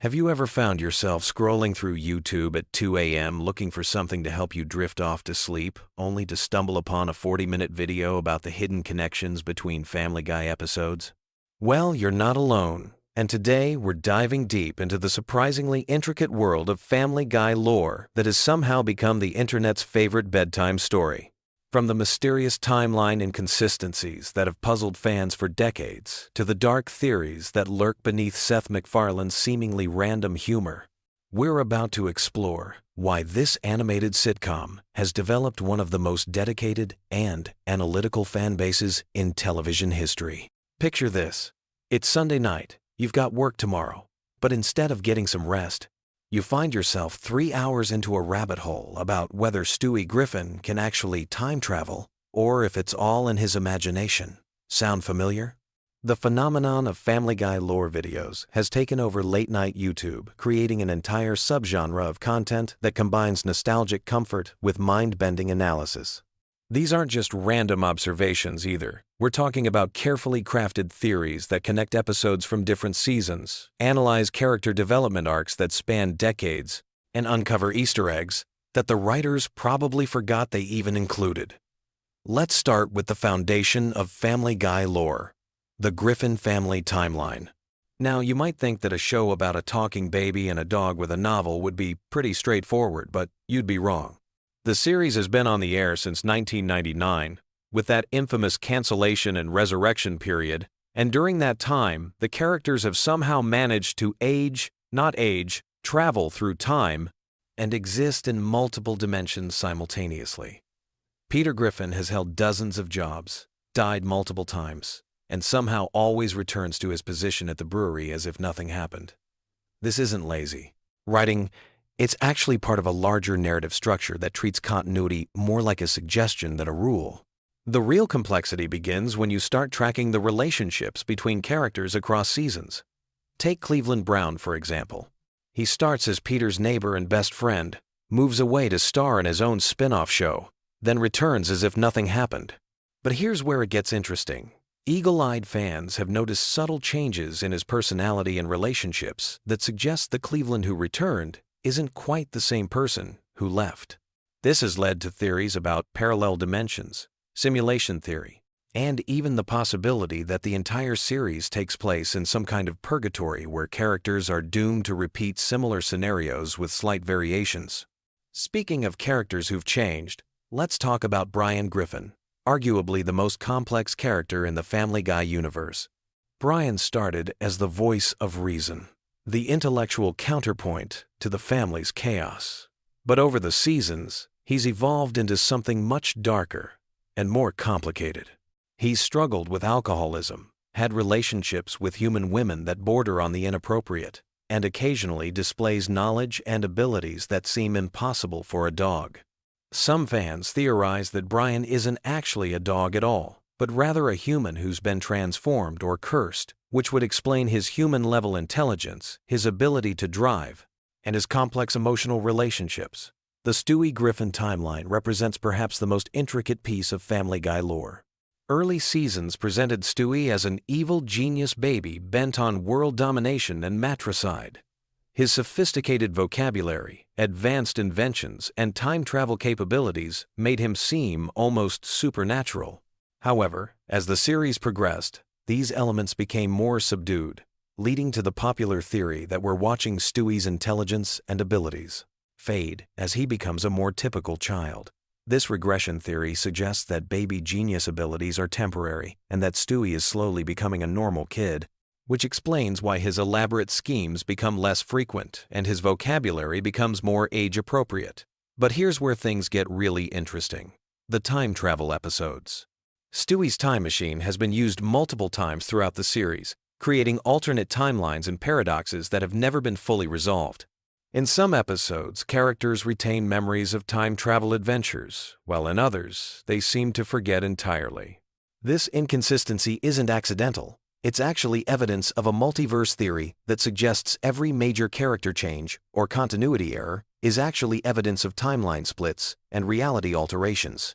Have you ever found yourself scrolling through YouTube at 2 a.m. looking for something to help you drift off to sleep, only to stumble upon a 40-minute video about the hidden connections between Family Guy episodes? Well, you're not alone, and today we're diving deep into the surprisingly intricate world of Family Guy lore that has somehow become the internet's favorite bedtime story. From the mysterious timeline inconsistencies that have puzzled fans for decades, to the dark theories that lurk beneath Seth MacFarlane's seemingly random humor, we're about to explore why this animated sitcom has developed one of the most dedicated and analytical fan bases in television history. Picture this. It's Sunday night, you've got work tomorrow, but instead of getting some rest, you find yourself 3 hours into a rabbit hole about whether Stewie Griffin can actually time travel or if it's all in his imagination. Sound familiar? The phenomenon of Family Guy lore videos has taken over late-night YouTube, creating an entire subgenre of content that combines nostalgic comfort with mind-bending analysis. These aren't just random observations either. We're talking about carefully crafted theories that connect episodes from different seasons, analyze character development arcs that span decades, and uncover Easter eggs that the writers probably forgot they even included. Let's start with the foundation of Family Guy lore, the Griffin family timeline. Now, you might think that a show about a talking baby and a dog with a novel would be pretty straightforward, but you'd be wrong. The series has been on the air since 1999, with that infamous cancellation and resurrection period, and during that time, the characters have somehow managed to travel through time, and exist in multiple dimensions simultaneously. Peter Griffin has held dozens of jobs, died multiple times, and somehow always returns to his position at the brewery as if nothing happened. This isn't lazy writing. It's actually part of a larger narrative structure that treats continuity more like a suggestion than a rule. The real complexity begins when you start tracking the relationships between characters across seasons. Take Cleveland Brown, for example. He starts as Peter's neighbor and best friend, moves away to star in his own spin-off show, then returns as if nothing happened. But here's where it gets interesting. Eagle-eyed fans have noticed subtle changes in his personality and relationships that suggest the Cleveland who returned isn't quite the same person who left. This has led to theories about parallel dimensions, simulation theory, and even the possibility that the entire series takes place in some kind of purgatory where characters are doomed to repeat similar scenarios with slight variations. Speaking of characters who've changed, let's talk about Brian Griffin, arguably the most complex character in the Family Guy universe. Brian started as the voice of reason, the intellectual counterpoint to the family's chaos. But over the seasons, he's evolved into something much darker and more complicated. He's struggled with alcoholism, had relationships with human women that border on the inappropriate, and occasionally displays knowledge and abilities that seem impossible for a dog. Some fans theorize that Brian isn't actually a dog at all, but rather a human who's been transformed or cursed, which would explain his human-level intelligence, his ability to drive, and his complex emotional relationships. The Stewie Griffin timeline represents perhaps the most intricate piece of Family Guy lore. Early seasons presented Stewie as an evil genius baby bent on world domination and matricide. His sophisticated vocabulary, advanced inventions, and time travel capabilities made him seem almost supernatural. However, as the series progressed, these elements became more subdued, leading to the popular theory that we're watching Stewie's intelligence and abilities fade as he becomes a more typical child. This regression theory suggests that baby genius abilities are temporary and that Stewie is slowly becoming a normal kid, which explains why his elaborate schemes become less frequent and his vocabulary becomes more age-appropriate. But here's where things get really interesting. The time travel episodes. Stewie's time machine has been used multiple times throughout the series, creating alternate timelines and paradoxes that have never been fully resolved. In some episodes, characters retain memories of time travel adventures, while in others, they seem to forget entirely. This inconsistency isn't accidental. It's actually evidence of a multiverse theory that suggests every major character change or continuity error is actually evidence of timeline splits and reality alterations.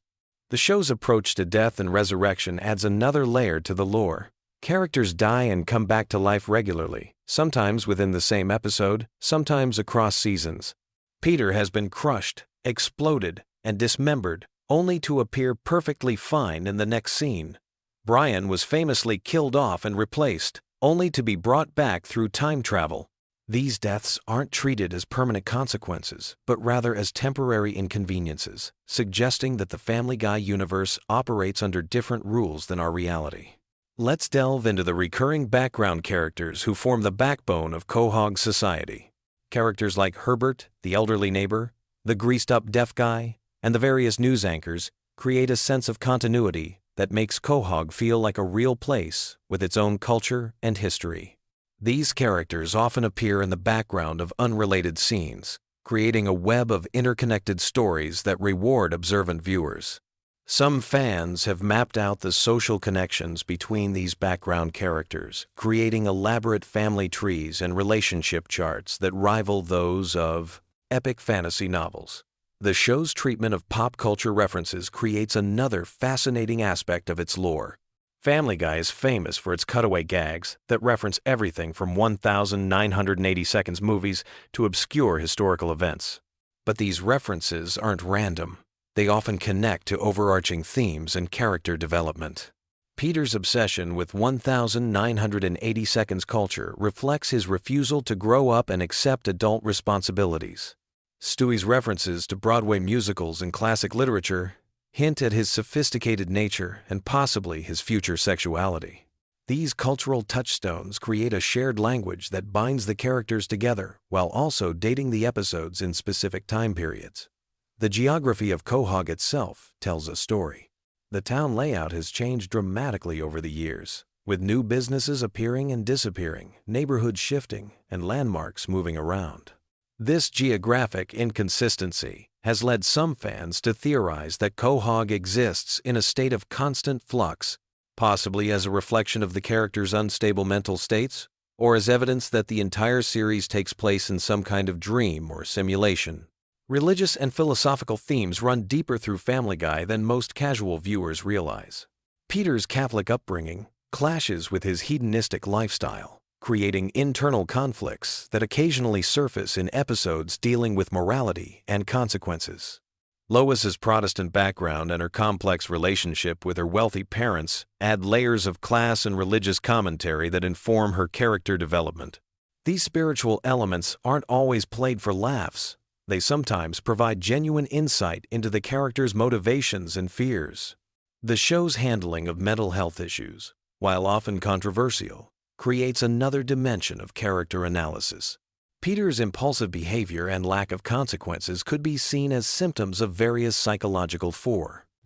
The show's approach to death and resurrection adds another layer to the lore. Characters die and come back to life regularly, sometimes within the same episode, sometimes across seasons. Peter has been crushed, exploded, and dismembered, only to appear perfectly fine in the next scene. Brian was famously killed off and replaced, only to be brought back through time travel. These deaths aren't treated as permanent consequences, but rather as temporary inconveniences, suggesting that the Family Guy universe operates under different rules than our reality. Let's delve into the recurring background characters who form the backbone of Quahog society. Characters like Herbert, the elderly neighbor, the greased-up deaf guy, and the various news anchors create a sense of continuity that makes Quahog feel like a real place with its own culture and history. These characters often appear in the background of unrelated scenes, creating a web of interconnected stories that reward observant viewers. Some fans have mapped out the social connections between these background characters, creating elaborate family trees and relationship charts that rival those of epic fantasy novels. The show's treatment of pop culture references creates another fascinating aspect of its lore. Family Guy is famous for its cutaway gags that reference everything from 1,980 seconds movies to obscure historical events. But these references aren't random. They often connect to overarching themes and character development. Peter's obsession with 1,980 seconds culture reflects his refusal to grow up and accept adult responsibilities. Stewie's references to Broadway musicals and classic literature hint at his sophisticated nature and possibly his future sexuality. These cultural touchstones create a shared language that binds the characters together while also dating the episodes in specific time periods. The geography of Quahog itself tells a story. The town layout has changed dramatically over the years, with new businesses appearing and disappearing, neighborhoods shifting, and landmarks moving around. This geographic inconsistency has led some fans to theorize that Quahog exists in a state of constant flux, possibly as a reflection of the characters' unstable mental states, or as evidence that the entire series takes place in some kind of dream or simulation. Religious and philosophical themes run deeper through Family Guy than most casual viewers realize. Peter's Catholic upbringing clashes with his hedonistic lifestyle, creating internal conflicts that occasionally surface in episodes dealing with morality and consequences. Lois's Protestant background and her complex relationship with her wealthy parents add layers of class and religious commentary that inform her character development. These spiritual elements aren't always played for laughs. They sometimes provide genuine insight into the character's motivations and fears. The show's handling of mental health issues, while often controversial, creates another dimension of character analysis. Peter's impulsive behavior and lack of consequences could be seen as symptoms of various psychological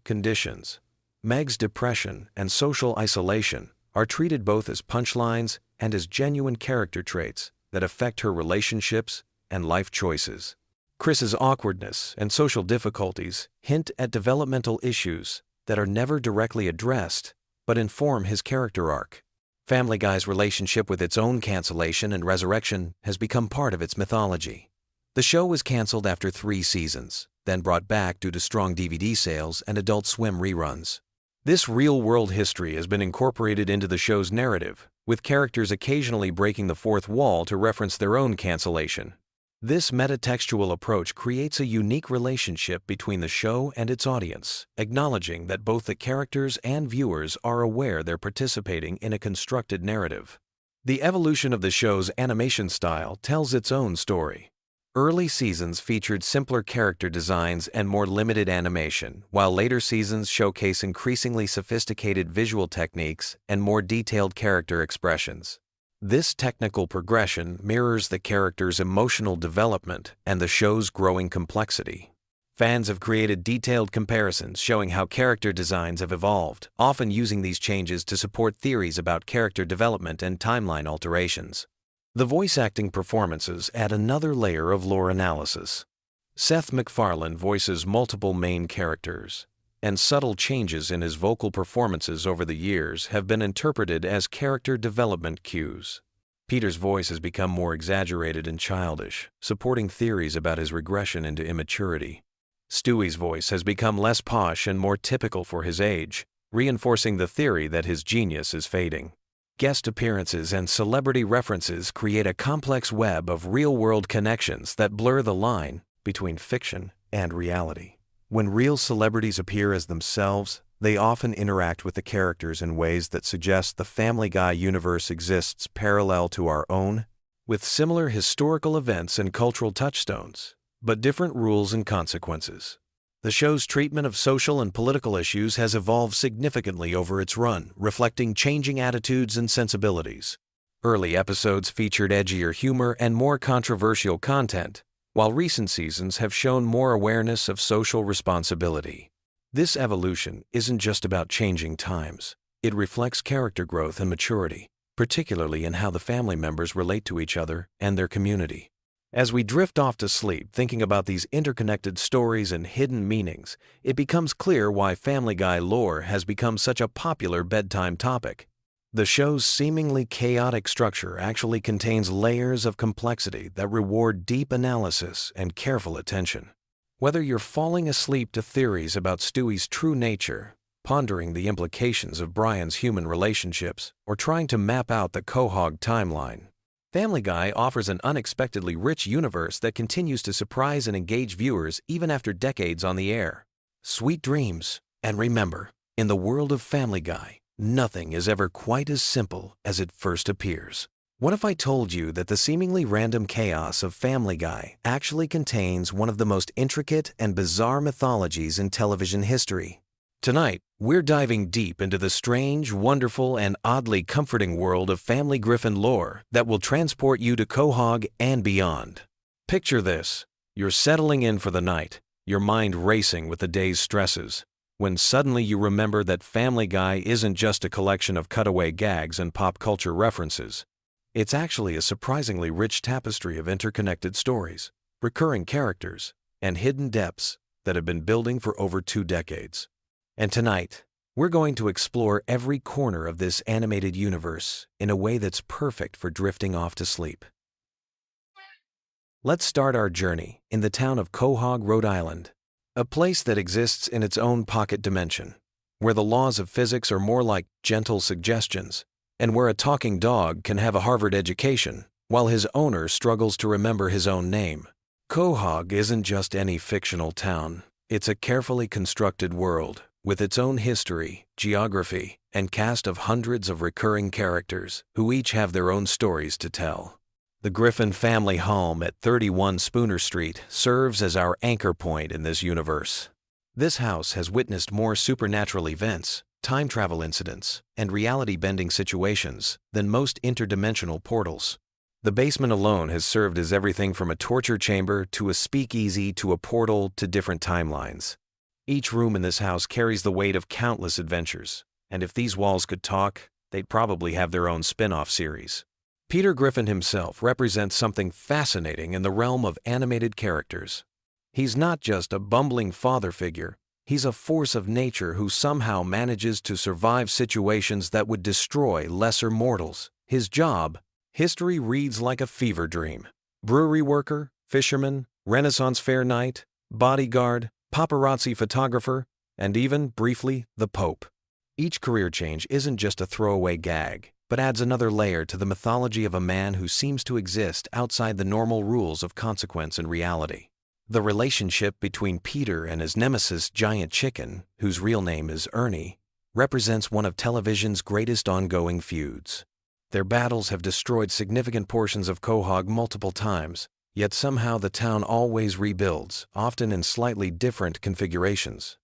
conditions. Meg's depression and social isolation are treated both as punchlines and as genuine character traits that affect her relationships and life choices. Chris's awkwardness and social difficulties hint at developmental issues that are never directly addressed, but inform his character arc. Family Guy's relationship with its own cancellation and resurrection has become part of its mythology. The show was canceled after 3 seasons, then brought back due to strong DVD sales and Adult Swim reruns. This real-world history has been incorporated into the show's narrative, with characters occasionally breaking the fourth wall to reference their own cancellation. This metatextual approach creates a unique relationship between the show and its audience, acknowledging that both the characters and viewers are aware they're participating in a constructed narrative. The evolution of the show's animation style tells its own story. Early seasons featured simpler character designs and more limited animation, while later seasons showcase increasingly sophisticated visual techniques and more detailed character expressions. This technical progression mirrors the character's emotional development and the show's growing complexity. Fans have created detailed comparisons showing how character designs have evolved, often using these changes to support theories about character development and timeline alterations. The voice acting performances add another layer of lore analysis. Seth MacFarlane voices multiple main characters, and subtle changes in his vocal performances over the years have been interpreted as character development cues. Peter's voice has become more exaggerated and childish, supporting theories about his regression into immaturity. Stewie's voice has become less posh and more typical for his age, reinforcing the theory that his genius is fading. Guest appearances and celebrity references create a complex web of real-world connections that blur the line between fiction and reality. When real celebrities appear as themselves, they often interact with the characters in ways that suggest the Family Guy universe exists parallel to our own, with similar historical events and cultural touchstones, but different rules and consequences. The show's treatment of social and political issues has evolved significantly over its run, reflecting changing attitudes and sensibilities. Early episodes featured edgier humor and more controversial content, while recent seasons have shown more awareness of social responsibility. This evolution isn't just about changing times. It reflects character growth and maturity, particularly in how the family members relate to each other and their community. As we drift off to sleep thinking about these interconnected stories and hidden meanings, it becomes clear why Family Guy lore has become such a popular bedtime topic. The show's seemingly chaotic structure actually contains layers of complexity that reward deep analysis and careful attention. Whether you're falling asleep to theories about Stewie's true nature, pondering the implications of Brian's human relationships, or trying to map out the Quahog timeline, Family Guy offers an unexpectedly rich universe that continues to surprise and engage viewers even after decades on the air. Sweet dreams, and remember, in the world of Family Guy, nothing is ever quite as simple as it first appears. What if I told you that the seemingly random chaos of Family Guy actually contains one of the most intricate and bizarre mythologies in television history? Tonight, we're diving deep into the strange, wonderful, and oddly comforting world of Family Griffin lore that will transport you to Quahog and beyond. Picture this. You're settling in for the night, your mind racing with the day's stresses, when suddenly you remember that Family Guy isn't just a collection of cutaway gags and pop culture references. It's actually a surprisingly rich tapestry of interconnected stories, recurring characters, and hidden depths that have been building for over 2 decades. And tonight, we're going to explore every corner of this animated universe in a way that's perfect for drifting off to sleep. Let's start our journey in the town of Quahog, Rhode Island, a place that exists in its own pocket dimension, where the laws of physics are more like gentle suggestions, and where a talking dog can have a Harvard education, while his owner struggles to remember his own name. Quahog isn't just any fictional town. It's a carefully constructed world, with its own history, geography, and cast of hundreds of recurring characters, who each have their own stories to tell. The Griffin family home at 31 Spooner Street serves as our anchor point in this universe. This house has witnessed more supernatural events, time travel incidents, and reality-bending situations than most interdimensional portals. The basement alone has served as everything from a torture chamber to a speakeasy to a portal to different timelines. Each room in this house carries the weight of countless adventures, and if these walls could talk, they'd probably have their own spin-off series. Peter Griffin himself represents something fascinating in the realm of animated characters. He's not just a bumbling father figure. He's a force of nature who somehow manages to survive situations that would destroy lesser mortals. His job, history reads like a fever dream. Brewery worker, fisherman, Renaissance fair knight, bodyguard, paparazzi photographer, and even, briefly, the Pope. Each career change isn't just a throwaway gag, but adds another layer to the mythology of a man who seems to exist outside the normal rules of consequence and reality. The relationship between Peter and his nemesis Giant Chicken, whose real name is Ernie, represents one of television's greatest ongoing feuds. Their battles have destroyed significant portions of Quahog multiple times, yet somehow the town always rebuilds, often in slightly different configurations.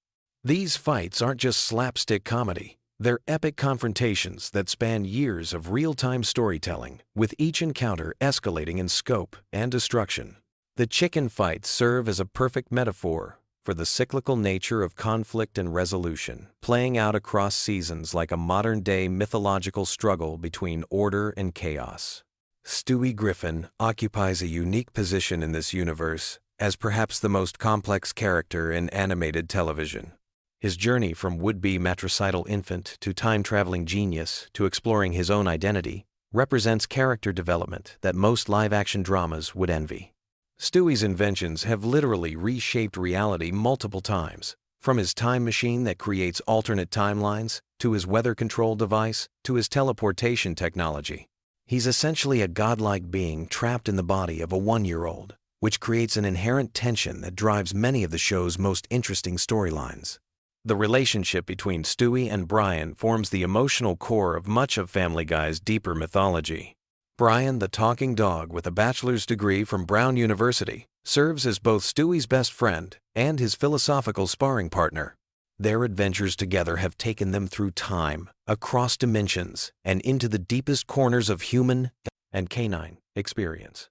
These fights aren't just slapstick comedy. They're epic confrontations that span years of real-time storytelling, with each encounter escalating in scope and destruction. The chicken fights serve as a perfect metaphor for the cyclical nature of conflict and resolution, playing out across seasons like a modern-day mythological struggle between order and chaos. Stewie Griffin occupies a unique position in this universe as perhaps the most complex character in animated television. His journey from would-be matricidal infant to time-traveling genius to exploring his own identity represents character development that most live-action dramas would envy. Stewie's inventions have literally reshaped reality multiple times, from his time machine that creates alternate timelines to his weather control device, to his teleportation technology. He's essentially a godlike being trapped in the body of a 1-year-old, which creates an inherent tension that drives many of the show's most interesting storylines. The relationship between Stewie and Brian forms the emotional core of much of Family Guy's deeper mythology. Brian, the talking dog with a bachelor's degree from Brown University, serves as both Stewie's best friend and his philosophical sparring partner. Their adventures together have taken them through time, across dimensions, and into the deepest corners of human and canine experience.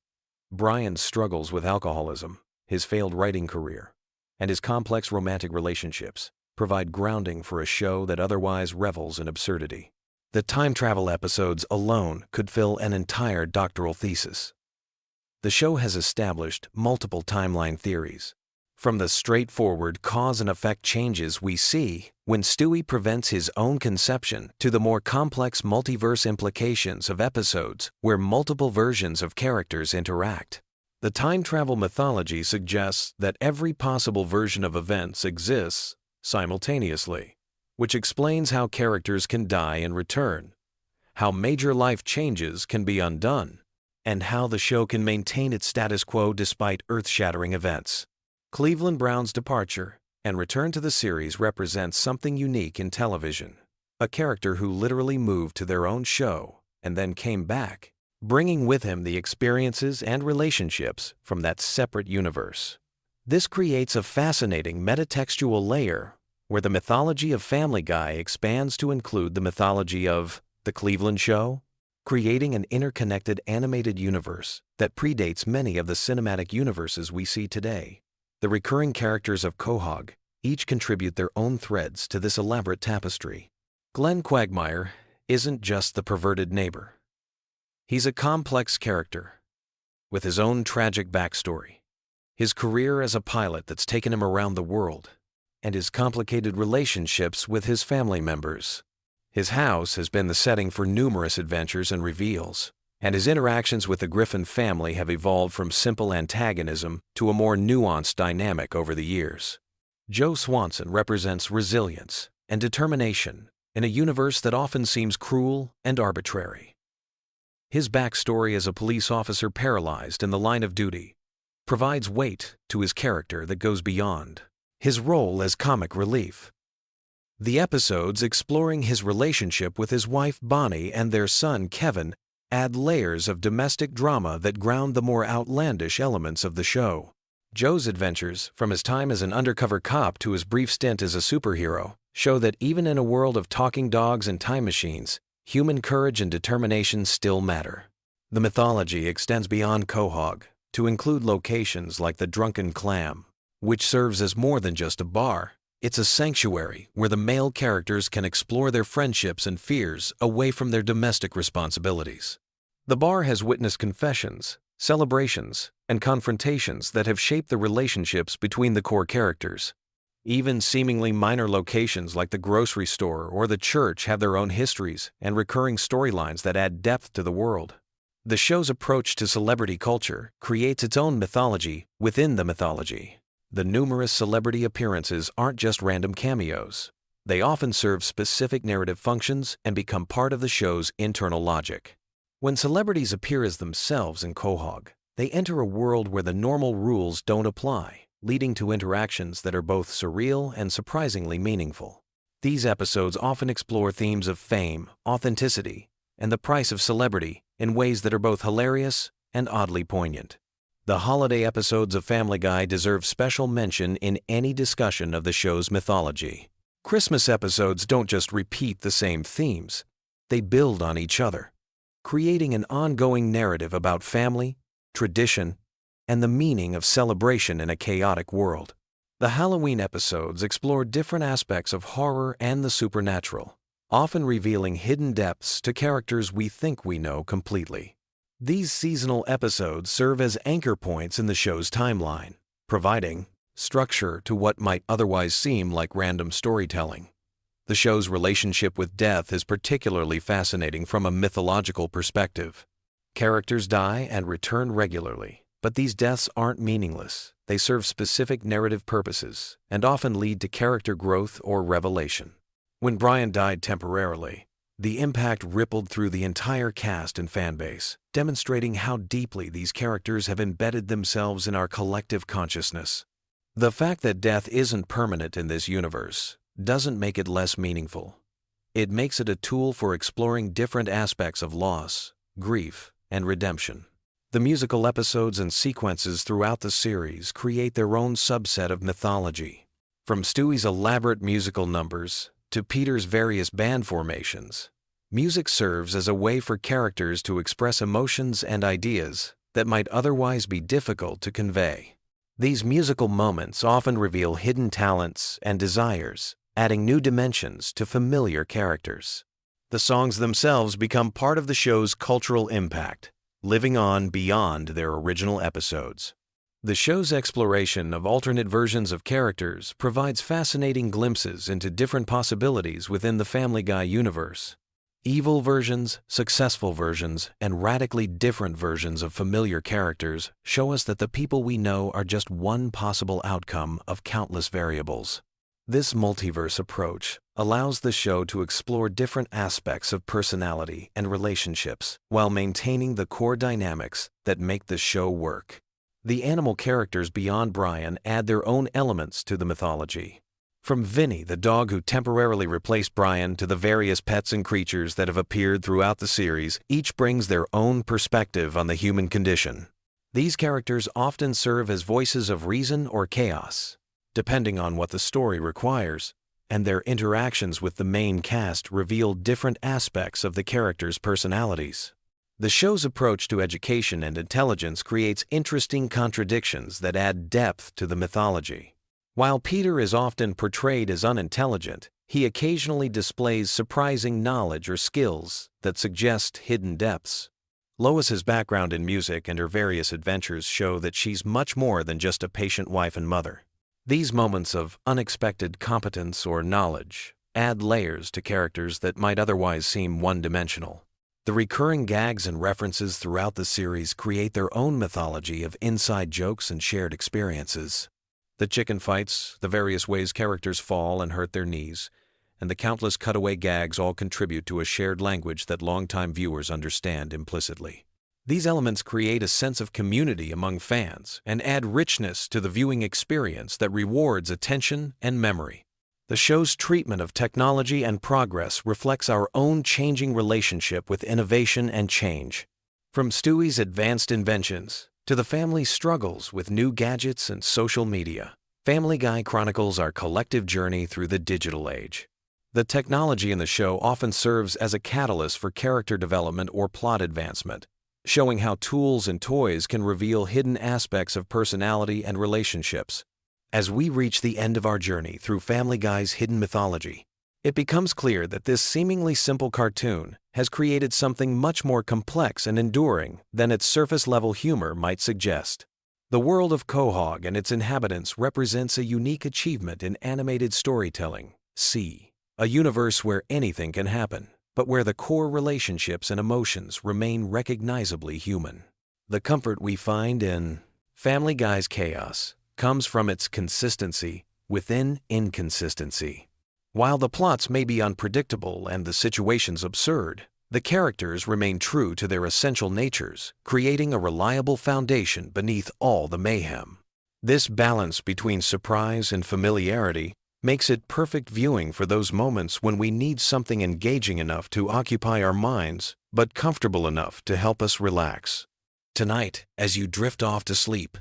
Brian's struggles with alcoholism, his failed writing career, and his complex romantic relationships provide grounding for a show that otherwise revels in absurdity. The time travel episodes alone could fill an entire doctoral thesis. The show has established multiple timeline theories. From the straightforward cause and effect changes we see when Stewie prevents his own conception to the more complex multiverse implications of episodes where multiple versions of characters interact. The time travel mythology suggests that every possible version of events exists simultaneously, which explains how characters can die and return, how major life changes can be undone, and how the show can maintain its status quo despite earth-shattering events. Cleveland Brown's departure and return to the series represents something unique in television, a character who literally moved to their own show and then came back, bringing with him the experiences and relationships from that separate universe. This creates a fascinating metatextual layer where the mythology of Family Guy expands to include the mythology of The Cleveland Show, creating an interconnected animated universe that predates many of the cinematic universes we see today. The recurring characters of Quahog each contribute their own threads to this elaborate tapestry. Glenn Quagmire isn't just the perverted neighbor. He's a complex character with his own tragic backstory, his career as a pilot that's taken him around the world, and his complicated relationships with his family members. His house has been the setting for numerous adventures and reveals, and his interactions with the Griffin family have evolved from simple antagonism to a more nuanced dynamic over the years. Joe Swanson represents resilience and determination in a universe that often seems cruel and arbitrary. His backstory as a police officer paralyzed in the line of duty provides weight to his character that goes beyond his role as comic relief. The episodes exploring his relationship with his wife Bonnie and their son Kevin add layers of domestic drama that ground the more outlandish elements of the show. Joe's adventures, from his time as an undercover cop to his brief stint as a superhero, show that even in a world of talking dogs and time machines, human courage and determination still matter. The mythology extends beyond Quahog to include locations like the Drunken Clam, which serves as more than just a bar. It's a sanctuary where the male characters can explore their friendships and fears away from their domestic responsibilities. The bar has witnessed confessions, celebrations, and confrontations that have shaped the relationships between the core characters. Even seemingly minor locations like the grocery store or the church have their own histories and recurring storylines that add depth to the world. The show's approach to celebrity culture creates its own mythology within the mythology. The numerous celebrity appearances aren't just random cameos. They often serve specific narrative functions and become part of the show's internal logic. When celebrities appear as themselves in Quahog, they enter a world where the normal rules don't apply, leading to interactions that are both surreal and surprisingly meaningful. These episodes often explore themes of fame, authenticity, and the price of celebrity in ways that are both hilarious and oddly poignant. The holiday episodes of Family Guy deserve special mention in any discussion of the show's mythology. Christmas episodes don't just repeat the same themes, they build on each other, creating an ongoing narrative about family, tradition, and the meaning of celebration in a chaotic world. The Halloween episodes explore different aspects of horror and the supernatural, often revealing hidden depths to characters we think we know completely. These seasonal episodes serve as anchor points in the show's timeline, providing structure to what might otherwise seem like random storytelling. The show's relationship with death is particularly fascinating from a mythological perspective. Characters die and return regularly, but these deaths aren't meaningless. They serve specific narrative purposes and often lead to character growth or revelation. When Brian died temporarily, the impact rippled through the entire cast and fanbase, demonstrating how deeply these characters have embedded themselves in our collective consciousness. The fact that death isn't permanent in this universe doesn't make it less meaningful. It makes it a tool for exploring different aspects of loss, grief, and redemption. The musical episodes and sequences throughout the series create their own subset of mythology. From Stewie's elaborate musical numbers to Peter's various band formations, music serves as a way for characters to express emotions and ideas that might otherwise be difficult to convey. These musical moments often reveal hidden talents and desires, adding new dimensions to familiar characters. The songs themselves become part of the show's cultural impact, living on beyond their original episodes. The show's exploration of alternate versions of characters provides fascinating glimpses into different possibilities within the Family Guy universe. Evil versions, successful versions, and radically different versions of familiar characters show us that the people we know are just one possible outcome of countless variables. This multiverse approach allows the show to explore different aspects of personality and relationships while maintaining the core dynamics that make the show work. The animal characters beyond Brian add their own elements to the mythology. From Vinny, the dog who temporarily replaced Brian, to the various pets and creatures that have appeared throughout the series, each brings their own perspective on the human condition. These characters often serve as voices of reason or chaos, depending on what the story requires, and their interactions with the main cast reveal different aspects of the characters' personalities. The show's approach to education and intelligence creates interesting contradictions that add depth to the mythology. While Peter is often portrayed as unintelligent, he occasionally displays surprising knowledge or skills that suggest hidden depths. Lois's background in music and her various adventures show that she's much more than just a patient wife and mother. These moments of unexpected competence or knowledge add layers to characters that might otherwise seem one-dimensional. The recurring gags and references throughout the series create their own mythology of inside jokes and shared experiences. The chicken fights, the various ways characters fall and hurt their knees, and the countless cutaway gags all contribute to a shared language that longtime viewers understand implicitly. These elements create a sense of community among fans and add richness to the viewing experience that rewards attention and memory. The show's treatment of technology and progress reflects our own changing relationship with innovation and change. From Stewie's advanced inventions to the family's struggles with new gadgets and social media, Family Guy chronicles our collective journey through the digital age. The technology in the show often serves as a catalyst for character development or plot advancement, showing how tools and toys can reveal hidden aspects of personality and relationships. As we reach the end of our journey through Family Guy's hidden mythology, it becomes clear that this seemingly simple cartoon has created something much more complex and enduring than its surface-level humor might suggest. The world of Quahog and its inhabitants represents a unique achievement in animated storytelling. See, a universe where anything can happen, but where the core relationships and emotions remain recognizably human. The comfort we find in Family Guy's chaos comes from its consistency within inconsistency. While the plots may be unpredictable and the situations absurd, the characters remain true to their essential natures, creating a reliable foundation beneath all the mayhem. This balance between surprise and familiarity makes it perfect viewing for those moments when we need something engaging enough to occupy our minds, but comfortable enough to help us relax. Tonight, as you drift off to sleep,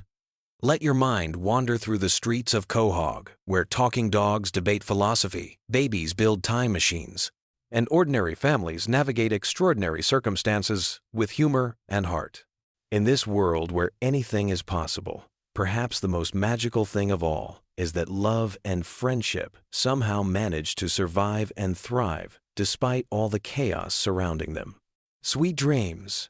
let your mind wander through the streets of Quahog, where talking dogs debate philosophy, babies build time machines, and ordinary families navigate extraordinary circumstances with humor and heart. In this world where anything is possible, perhaps the most magical thing of all is that love and friendship somehow manage to survive and thrive despite all the chaos surrounding them. Sweet dreams.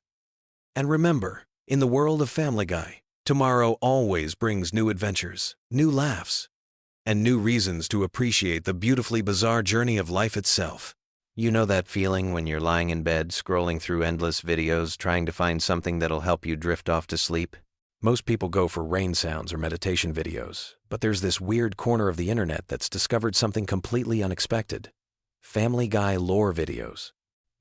And remember, in the world of Family Guy, tomorrow always brings new adventures, new laughs, and new reasons to appreciate the beautifully bizarre journey of life itself. You know that feeling when you're lying in bed scrolling through endless videos trying to find something that'll help you drift off to sleep? Most people go for rain sounds or meditation videos, but there's this weird corner of the internet that's discovered something completely unexpected. Family Guy lore videos.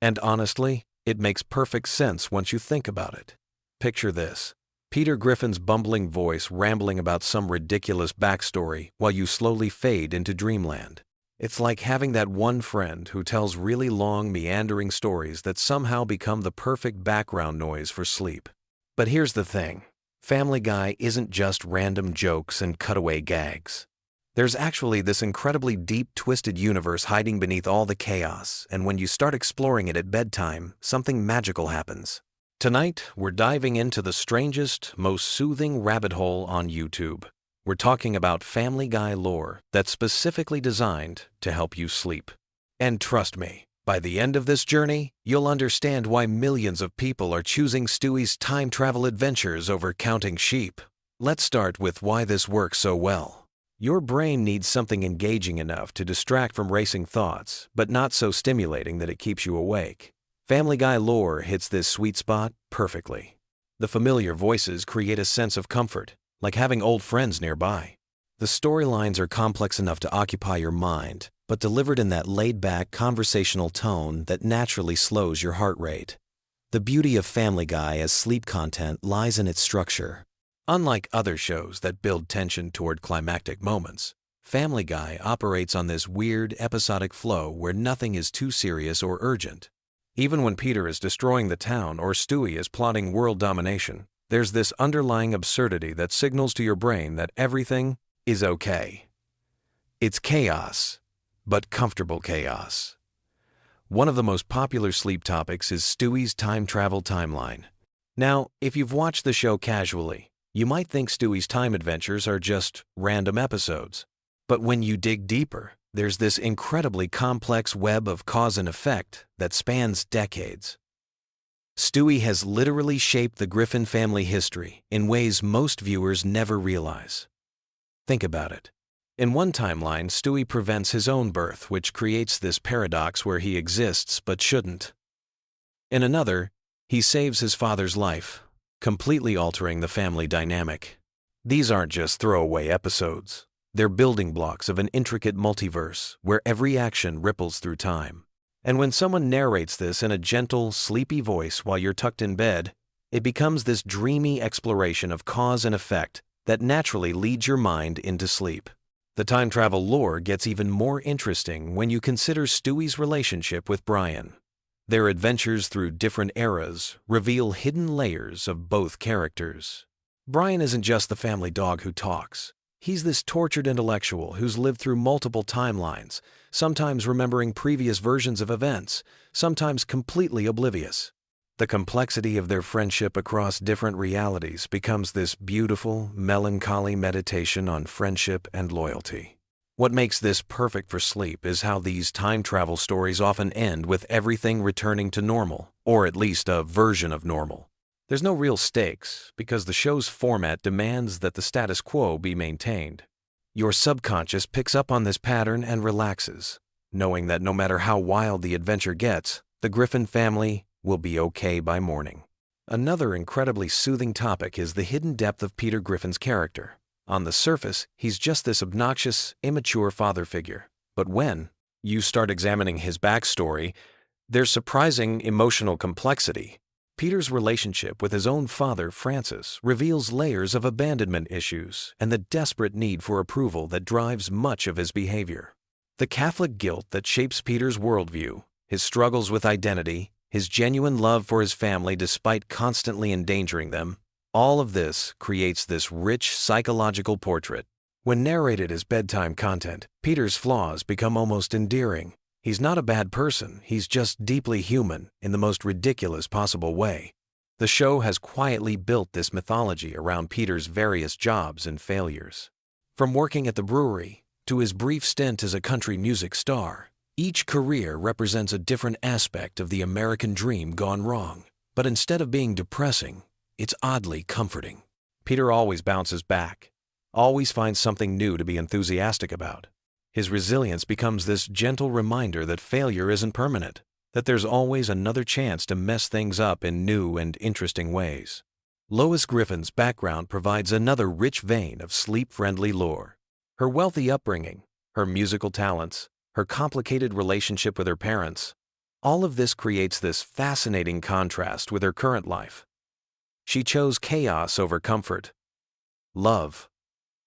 And honestly, it makes perfect sense once you think about it. Picture this. Peter Griffin's bumbling voice rambling about some ridiculous backstory while you slowly fade into dreamland. It's like having that one friend who tells really long, meandering stories that somehow become the perfect background noise for sleep. But here's the thing. Family Guy isn't just random jokes and cutaway gags. There's actually this incredibly deep, twisted universe hiding beneath all the chaos, and when you start exploring it at bedtime, something magical happens. Tonight, we're diving into the strangest, most soothing rabbit hole on YouTube. We're talking about Family Guy lore that's specifically designed to help you sleep. And trust me, by the end of this journey, you'll understand why millions of people are choosing Stewie's time travel adventures over counting sheep. Let's start with why this works so well. Your brain needs something engaging enough to distract from racing thoughts, but not so stimulating that it keeps you awake. Family Guy lore hits this sweet spot perfectly. The familiar voices create a sense of comfort, like having old friends nearby. The storylines are complex enough to occupy your mind, but delivered in that laid-back, conversational tone that naturally slows your heart rate. The beauty of Family Guy as sleep content lies in its structure. Unlike other shows that build tension toward climactic moments, Family Guy operates on this weird, episodic flow where nothing is too serious or urgent. Even when Peter is destroying the town or Stewie is plotting world domination, there's this underlying absurdity that signals to your brain that everything is okay. It's chaos, but comfortable chaos. One of the most popular sleep topics is Stewie's time travel timeline. Now, if you've watched the show casually, you might think Stewie's time adventures are just random episodes. But when you dig deeper, there's this incredibly complex web of cause and effect that spans decades. Stewie has literally shaped the Griffin family history in ways most viewers never realize. Think about it. In one timeline, Stewie prevents his own birth, which creates this paradox where he exists but shouldn't. In another, he saves his father's life, completely altering the family dynamic. These aren't just throwaway episodes. They're building blocks of an intricate multiverse where every action ripples through time. And when someone narrates this in a gentle, sleepy voice while you're tucked in bed, it becomes this dreamy exploration of cause and effect that naturally leads your mind into sleep. The time travel lore gets even more interesting when you consider Stewie's relationship with Brian. Their adventures through different eras reveal hidden layers of both characters. Brian isn't just the family dog who talks. He's this tortured intellectual who's lived through multiple timelines, sometimes remembering previous versions of events, sometimes completely oblivious. The complexity of their friendship across different realities becomes this beautiful, melancholy meditation on friendship and loyalty. What makes this perfect for sleep is how these time travel stories often end with everything returning to normal, or at least a version of normal. There's no real stakes, because the show's format demands that the status quo be maintained. Your subconscious picks up on this pattern and relaxes, knowing that no matter how wild the adventure gets, the Griffin family will be okay by morning. Another incredibly soothing topic is the hidden depth of Peter Griffin's character. On the surface, he's just this obnoxious, immature father figure. But when you start examining his backstory, there's surprising emotional complexity. Peter's relationship with his own father, Francis, reveals layers of abandonment issues and the desperate need for approval that drives much of his behavior. The Catholic guilt that shapes Peter's worldview, his struggles with identity, his genuine love for his family despite constantly endangering them, all of this creates this rich psychological portrait. When narrated as bedtime content, Peter's flaws become almost endearing. He's not a bad person, he's just deeply human in the most ridiculous possible way. The show has quietly built this mythology around Peter's various jobs and failures. From working at the brewery to his brief stint as a country music star, each career represents a different aspect of the American dream gone wrong. But instead of being depressing, it's oddly comforting. Peter always bounces back, always finds something new to be enthusiastic about. His resilience becomes this gentle reminder that failure isn't permanent, that there's always another chance to mess things up in new and interesting ways. Lois Griffin's background provides another rich vein of sleep-friendly lore. Her wealthy upbringing, her musical talents, her complicated relationship with her parents. All of this creates this fascinating contrast with her current life. She chose chaos over comfort, love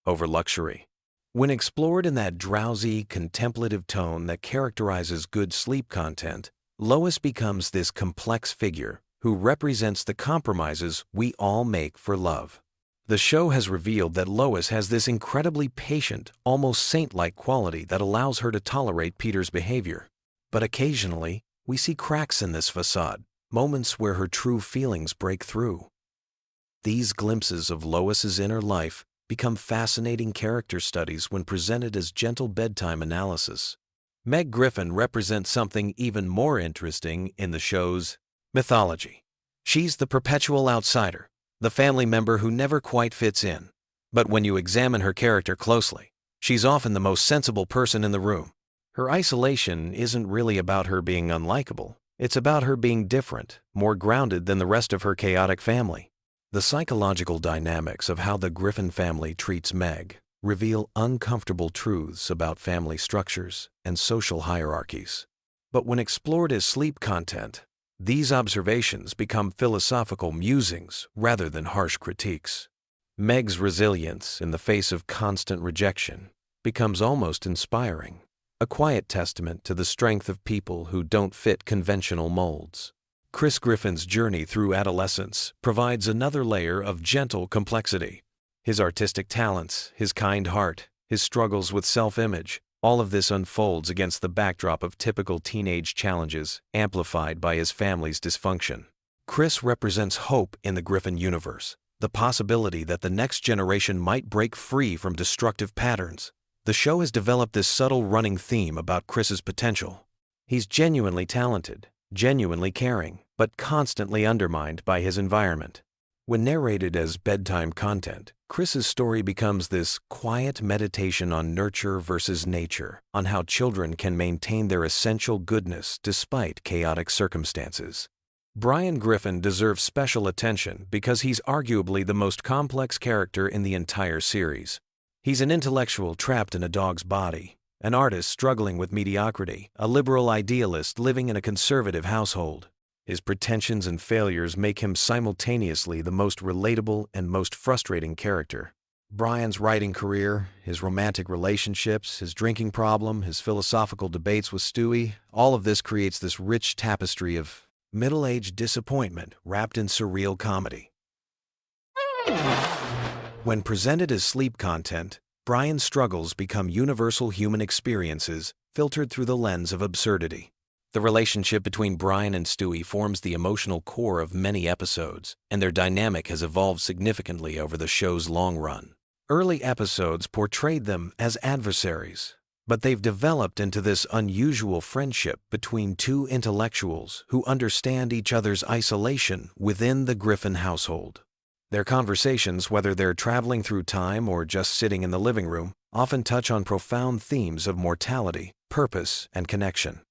over luxury. When explored in that drowsy, contemplative tone that characterizes good sleep content, Lois becomes this complex figure who represents the compromises we all make for love. The show has revealed that Lois has this incredibly patient, almost saint-like quality that allows her to tolerate Peter's behavior. But occasionally, we see cracks in this facade, moments where her true feelings break through. These glimpses of Lois's inner life become fascinating character studies when presented as gentle bedtime analysis. Meg Griffin represents something even more interesting in the show's mythology. She's the perpetual outsider, the family member who never quite fits in. But when you examine her character closely, she's often the most sensible person in the room. Her isolation isn't really about her being unlikable. It's about her being different, more grounded than the rest of her chaotic family. The psychological dynamics of how the Griffin family treats Meg reveal uncomfortable truths about family structures and social hierarchies. But when explored as sleep content, these observations become philosophical musings rather than harsh critiques. Meg's resilience in the face of constant rejection becomes almost inspiring, a quiet testament to the strength of people who don't fit conventional molds. Chris Griffin's journey through adolescence provides another layer of gentle complexity. His artistic talents, his kind heart, his struggles with self-image, all of this unfolds against the backdrop of typical teenage challenges, amplified by his family's dysfunction. Chris represents hope in the Griffin universe, the possibility that the next generation might break free from destructive patterns. The show has developed this subtle running theme about Chris's potential. He's genuinely talented, genuinely caring, but constantly undermined by his environment. When narrated as bedtime content, Chris's story becomes this quiet meditation on nurture versus nature, on how children can maintain their essential goodness despite chaotic circumstances. Brian Griffin deserves special attention because he's arguably the most complex character in the entire series. He's an intellectual trapped in a dog's body, an artist struggling with mediocrity, a liberal idealist living in a conservative household. His pretensions and failures make him simultaneously the most relatable and most frustrating character. Brian's writing career, his romantic relationships, his drinking problem, his philosophical debates with Stewie, all of this creates this rich tapestry of middle-aged disappointment wrapped in surreal comedy. When presented as sleep content, Brian's struggles become universal human experiences filtered through the lens of absurdity. The relationship between Brian and Stewie forms the emotional core of many episodes, and their dynamic has evolved significantly over the show's long run. Early episodes portrayed them as adversaries, but they've developed into this unusual friendship between two intellectuals who understand each other's isolation within the Griffin household. Their conversations, whether they're traveling through time or just sitting in the living room, often touch on profound themes of mortality, purpose, and connection.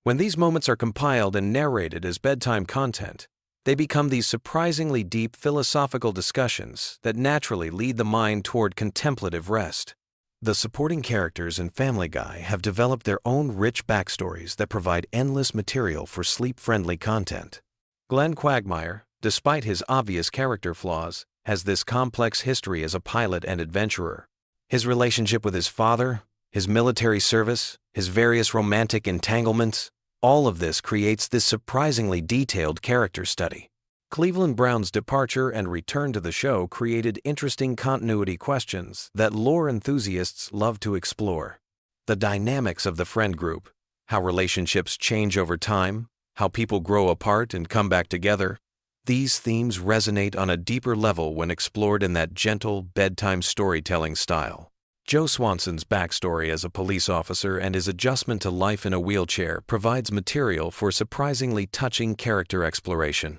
When these moments are compiled and narrated as bedtime content, they become these surprisingly deep philosophical discussions that naturally lead the mind toward contemplative rest. The supporting characters in Family Guy have developed their own rich backstories that provide endless material for sleep-friendly content. Glenn Quagmire, despite his obvious character flaws, has this complex history as a pilot and adventurer. His relationship with his father, his military service, his various romantic entanglements, all of this creates this surprisingly detailed character study. Cleveland Brown's departure and return to the show created interesting continuity questions that lore enthusiasts love to explore. The dynamics of the friend group, how relationships change over time, how people grow apart and come back together, these themes resonate on a deeper level when explored in that gentle, bedtime storytelling style. Joe Swanson's backstory as a police officer and his adjustment to life in a wheelchair provides material for surprisingly touching character exploration.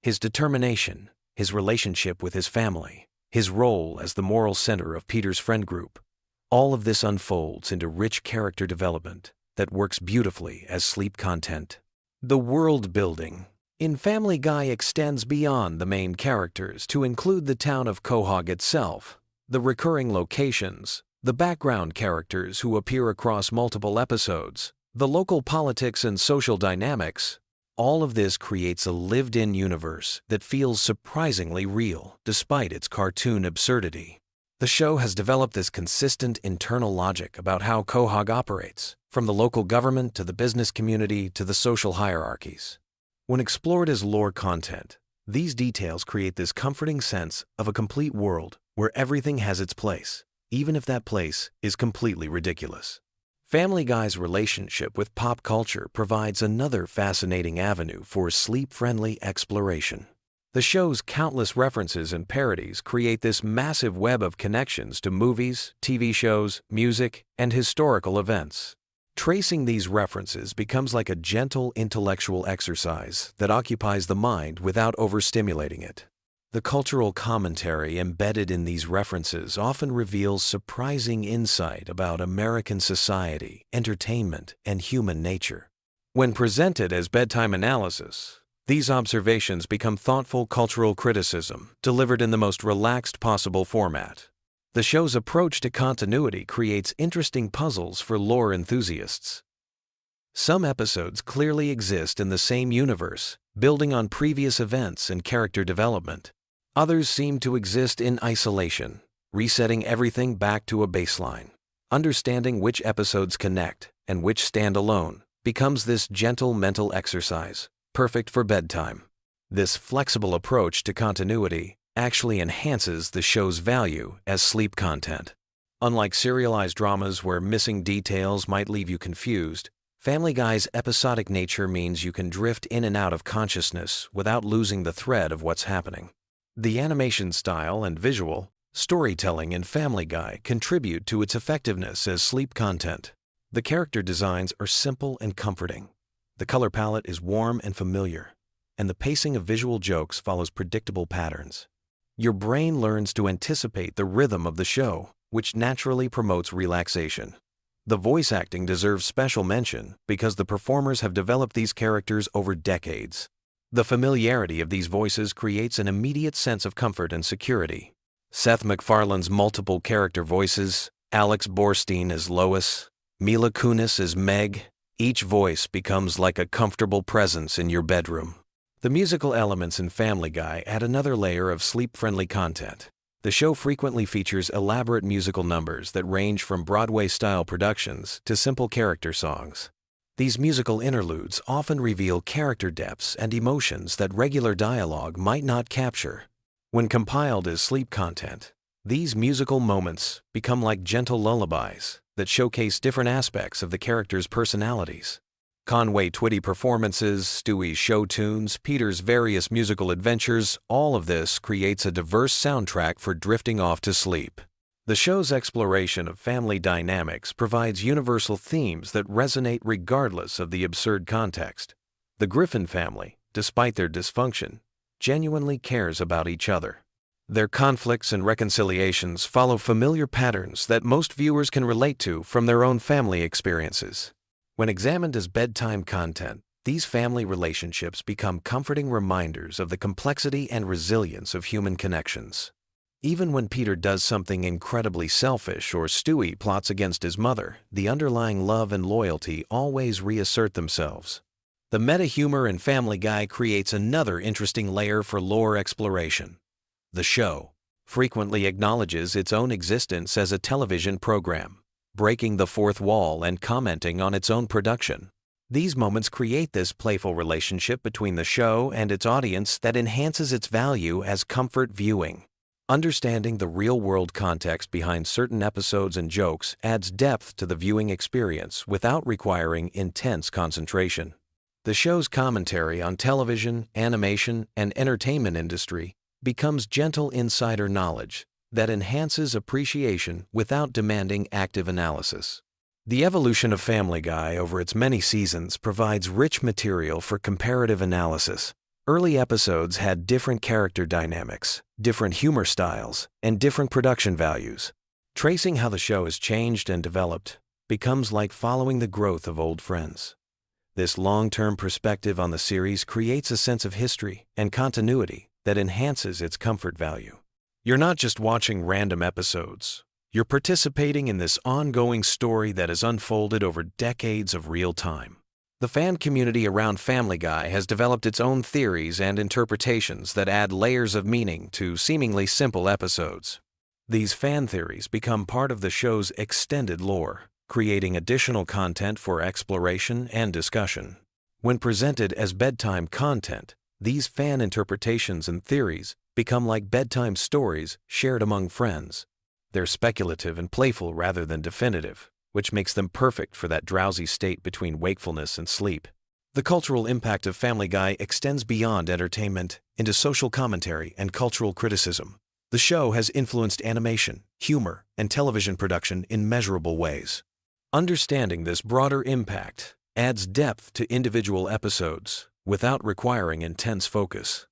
His determination, his relationship with his family, his role as the moral center of Peter's friend group, all of this unfolds into rich character development that works beautifully as sleep content. The world building in Family Guy extends beyond the main characters to include the town of Quahog itself, the recurring locations, The background characters who appear across multiple episodes, the local politics and social dynamics, all of this creates a lived-in universe that feels surprisingly real despite its cartoon absurdity. The show has developed this consistent internal logic about how Quahog operates, from the local government to the business community to the social hierarchies. When explored as lore content, these details create this comforting sense of a complete world where everything has its place, even if that place is completely ridiculous. Family Guy's relationship with pop culture provides another fascinating avenue for sleep-friendly exploration. The show's countless references and parodies create this massive web of connections to movies, TV shows, music, and historical events. Tracing these references becomes like a gentle intellectual exercise that occupies the mind without overstimulating it. The cultural commentary embedded in these references often reveals surprising insight about American society, entertainment, and human nature. When presented as bedtime analysis, these observations become thoughtful cultural criticism delivered in the most relaxed possible format. The show's approach to continuity creates interesting puzzles for lore enthusiasts. Some episodes clearly exist in the same universe, building on previous events and character development. Others seem to exist in isolation, resetting everything back to a baseline. Understanding which episodes connect and which stand alone becomes this gentle mental exercise, perfect for bedtime. This flexible approach to continuity actually enhances the show's value as sleep content. Unlike serialized dramas where missing details might leave you confused, Family Guy's episodic nature means you can drift in and out of consciousness without losing the thread of what's happening. The animation style and visual storytelling in Family Guy contribute to its effectiveness as sleep content. The character designs are simple and comforting. The color palette is warm and familiar, and the pacing of visual jokes follows predictable patterns. Your brain learns to anticipate the rhythm of the show, which naturally promotes relaxation. The voice acting deserves special mention because the performers have developed these characters over decades. The familiarity of these voices creates an immediate sense of comfort and security. Seth MacFarlane's multiple character voices, Alex Borstein as Lois, Mila Kunis as Meg, each voice becomes like a comfortable presence in your bedroom. The musical elements in Family Guy add another layer of sleep-friendly content. The show frequently features elaborate musical numbers that range from Broadway-style productions to simple character songs. These musical interludes often reveal character depths and emotions that regular dialogue might not capture. When compiled as sleep content, these musical moments become like gentle lullabies that showcase different aspects of the characters' personalities. Conway's witty performances, Stewie's show tunes, Peter's various musical adventures, all of this creates a diverse soundtrack for drifting off to sleep. The show's exploration of family dynamics provides universal themes that resonate regardless of the absurd context. The Griffin family, despite their dysfunction, genuinely cares about each other. Their conflicts and reconciliations follow familiar patterns that most viewers can relate to from their own family experiences. When examined as bedtime content, these family relationships become comforting reminders of the complexity and resilience of human connections. Even when Peter does something incredibly selfish or Stewie plots against his mother, the underlying love and loyalty always reassert themselves. The meta-humor in Family Guy creates another interesting layer for lore exploration. The show frequently acknowledges its own existence as a television program, breaking the fourth wall and commenting on its own production. These moments create this playful relationship between the show and its audience that enhances its value as comfort viewing. Understanding the real-world context behind certain episodes and jokes adds depth to the viewing experience without requiring intense concentration. The show's commentary on television, animation, and entertainment industry becomes gentle insider knowledge that enhances appreciation without demanding active analysis. The evolution of Family Guy over its many seasons provides rich material for comparative analysis. Early episodes had different character dynamics, different humor styles, and different production values. Tracing how the show has changed and developed becomes like following the growth of old friends. This long-term perspective on the series creates a sense of history and continuity that enhances its comfort value. You're not just watching random episodes. You're participating in this ongoing story that has unfolded over decades of real time. The fan community around Family Guy has developed its own theories and interpretations that add layers of meaning to seemingly simple episodes. These fan theories become part of the show's extended lore, creating additional content for exploration and discussion. When presented as bedtime content, these fan interpretations and theories become like bedtime stories shared among friends. They're speculative and playful rather than definitive, which makes them perfect for that drowsy state between wakefulness and sleep. The cultural impact of Family Guy extends beyond entertainment into social commentary and cultural criticism. The show has influenced animation, humor, and television production in measurable ways. Understanding this broader impact adds depth to individual episodes without requiring intense focus.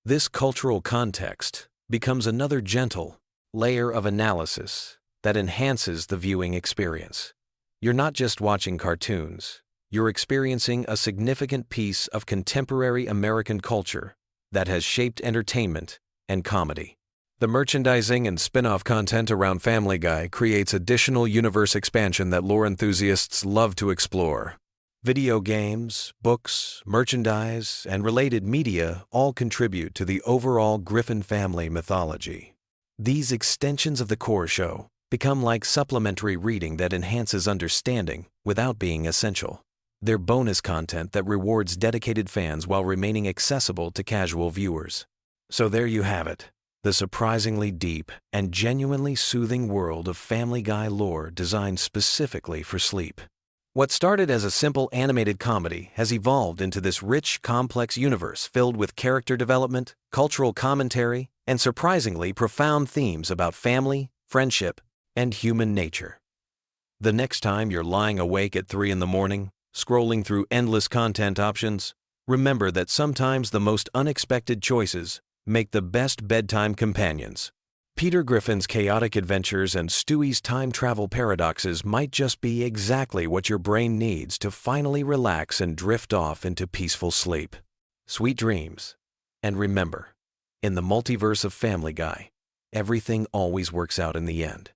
This cultural context becomes another gentle layer of analysis that enhances the viewing experience. You're not just watching cartoons, you're experiencing a significant piece of contemporary American culture that has shaped entertainment and comedy. The merchandising and spin-off content around Family Guy creates additional universe expansion that lore enthusiasts love to explore. Video games, books, merchandise, and related media all contribute to the overall Griffin family mythology. These extensions of the core show become like supplementary reading that enhances understanding without being essential. They're bonus content that rewards dedicated fans while remaining accessible to casual viewers. So there you have it. The surprisingly deep and genuinely soothing world of Family Guy lore designed specifically for sleep. What started as a simple animated comedy has evolved into this rich, complex universe filled with character development, cultural commentary, and surprisingly profound themes about family, friendship, and human nature. The next time you're lying awake at 3 a.m, scrolling through endless content options, remember that sometimes the most unexpected choices make the best bedtime companions. Peter Griffin's chaotic adventures and Stewie's time travel paradoxes might just be exactly what your brain needs to finally relax and drift off into peaceful sleep. Sweet dreams. And remember, in the multiverse of Family Guy, everything always works out in the end,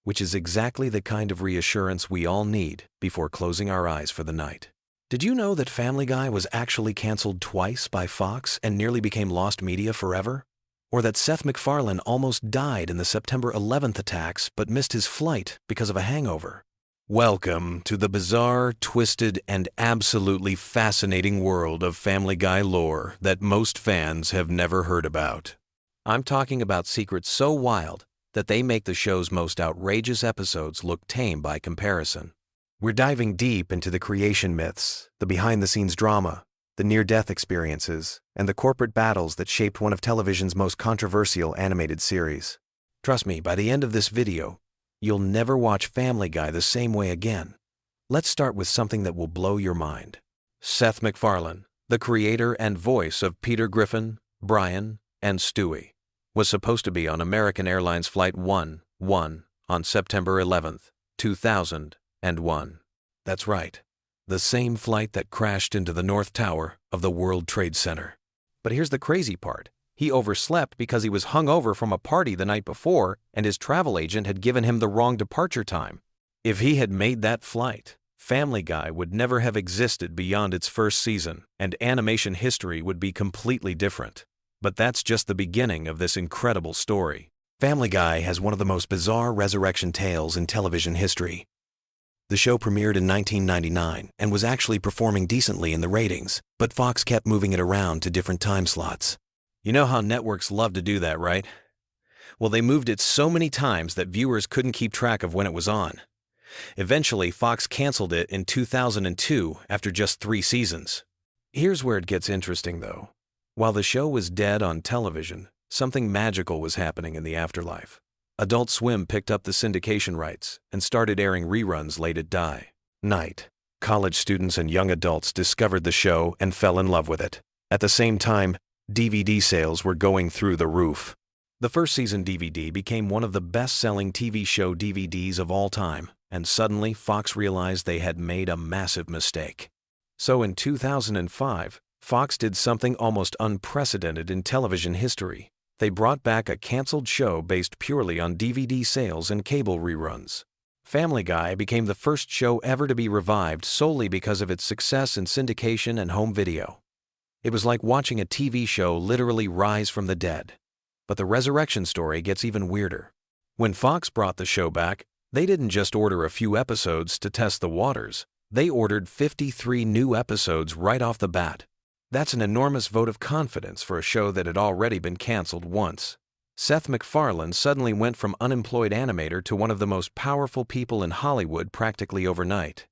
which is exactly the kind of reassurance we all need before closing our eyes for the night. Did you know that Family Guy was actually canceled twice by Fox and nearly became lost media forever? Or that Seth MacFarlane almost died in the September 11th attacks but missed his flight because of a hangover? Welcome to the bizarre, twisted, and absolutely fascinating world of Family Guy lore that most fans have never heard about. I'm talking about secrets so wild that they make the show's most outrageous episodes look tame by comparison. We're diving deep into the creation myths, the behind-the-scenes drama, the near-death experiences, and the corporate battles that shaped one of television's most controversial animated series. Trust me, by the end of this video, you'll never watch Family Guy the same way again. Let's start with something that will blow your mind. Seth MacFarlane, the creator and voice of Peter Griffin, Brian, and Stewie, was supposed to be on American Airlines Flight 1-1 on September 11th, 2001. That's right, the same flight that crashed into the North Tower of the World Trade Center. But here's the crazy part. He overslept because he was hungover from a party the night before and his travel agent had given him the wrong departure time. If he had made that flight, Family Guy would never have existed beyond its first season, and animation history would be completely different. But that's just the beginning of this incredible story. Family Guy has one of the most bizarre resurrection tales in television history. The show premiered in 1999 and was actually performing decently in the ratings, but Fox kept moving it around to different time slots. You know how networks love to do that, right? Well, they moved it so many times that viewers couldn't keep track of when it was on. Eventually, Fox canceled it in 2002 after just 3 seasons. Here's where it gets interesting, though. While the show was dead on television, something magical was happening in the afterlife. Adult Swim picked up the syndication rights and started airing reruns late at night. College students and young adults discovered the show and fell in love with it. At the same time, DVD sales were going through the roof. The first season DVD became one of the best-selling TV show DVDs of all time, and suddenly Fox realized they had made a massive mistake. So in 2005, Fox did something almost unprecedented in television history. They brought back a canceled show based purely on DVD sales and cable reruns. Family Guy became the first show ever to be revived solely because of its success in syndication and home video. It was like watching a TV show literally rise from the dead. But the resurrection story gets even weirder. When Fox brought the show back, they didn't just order a few episodes to test the waters. They ordered 53 new episodes right off the bat. That's an enormous vote of confidence for a show that had already been canceled once. Seth MacFarlane suddenly went from unemployed animator to one of the most powerful people in Hollywood practically overnight.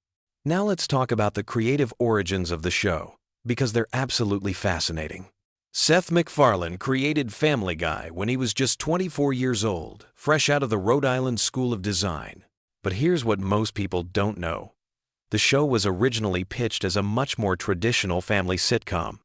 Now let's talk about the creative origins of the show, because they're absolutely fascinating. Seth MacFarlane created Family Guy when he was just 24 years old, fresh out of the Rhode Island School of Design. But here's what most people don't know. The show was originally pitched as a much more traditional family sitcom.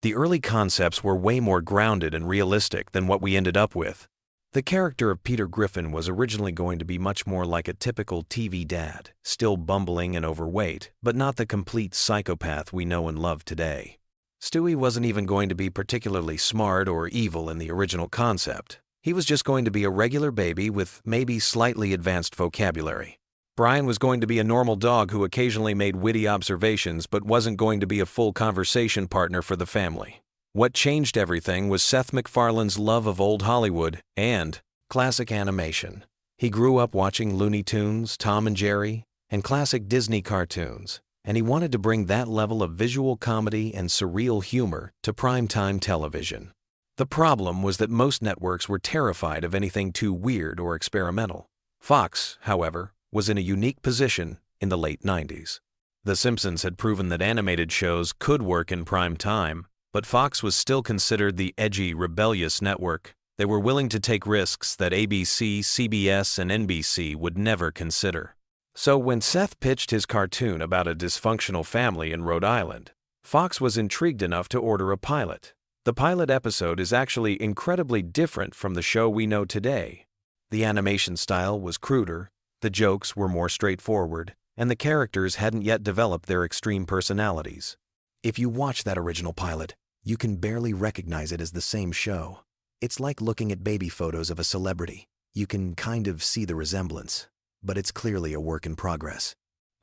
The early concepts were way more grounded and realistic than what we ended up with. The character of Peter Griffin was originally going to be much more like a typical TV dad, still bumbling and overweight, but not the complete psychopath we know and love today. Stewie wasn't even going to be particularly smart or evil in the original concept. He was just going to be a regular baby with maybe slightly advanced vocabulary. Brian was going to be a normal dog who occasionally made witty observations but wasn't going to be a full conversation partner for the family. What changed everything was Seth MacFarlane's love of old Hollywood and classic animation. He grew up watching Looney Tunes, Tom and Jerry, and classic Disney cartoons, and he wanted to bring that level of visual comedy and surreal humor to primetime television. The problem was that most networks were terrified of anything too weird or experimental. Fox, however, was in a unique position in the late 90s. The Simpsons had proven that animated shows could work in prime time, but Fox was still considered the edgy, rebellious network. They were willing to take risks that ABC, CBS, and NBC would never consider. So when Seth pitched his cartoon about a dysfunctional family in Rhode Island, Fox was intrigued enough to order a pilot. The pilot episode is actually incredibly different from the show we know today. The animation style was cruder, the jokes were more straightforward, and the characters hadn't yet developed their extreme personalities. If you watch that original pilot, you can barely recognize it as the same show. It's like looking at baby photos of a celebrity. You can kind of see the resemblance, but it's clearly a work in progress.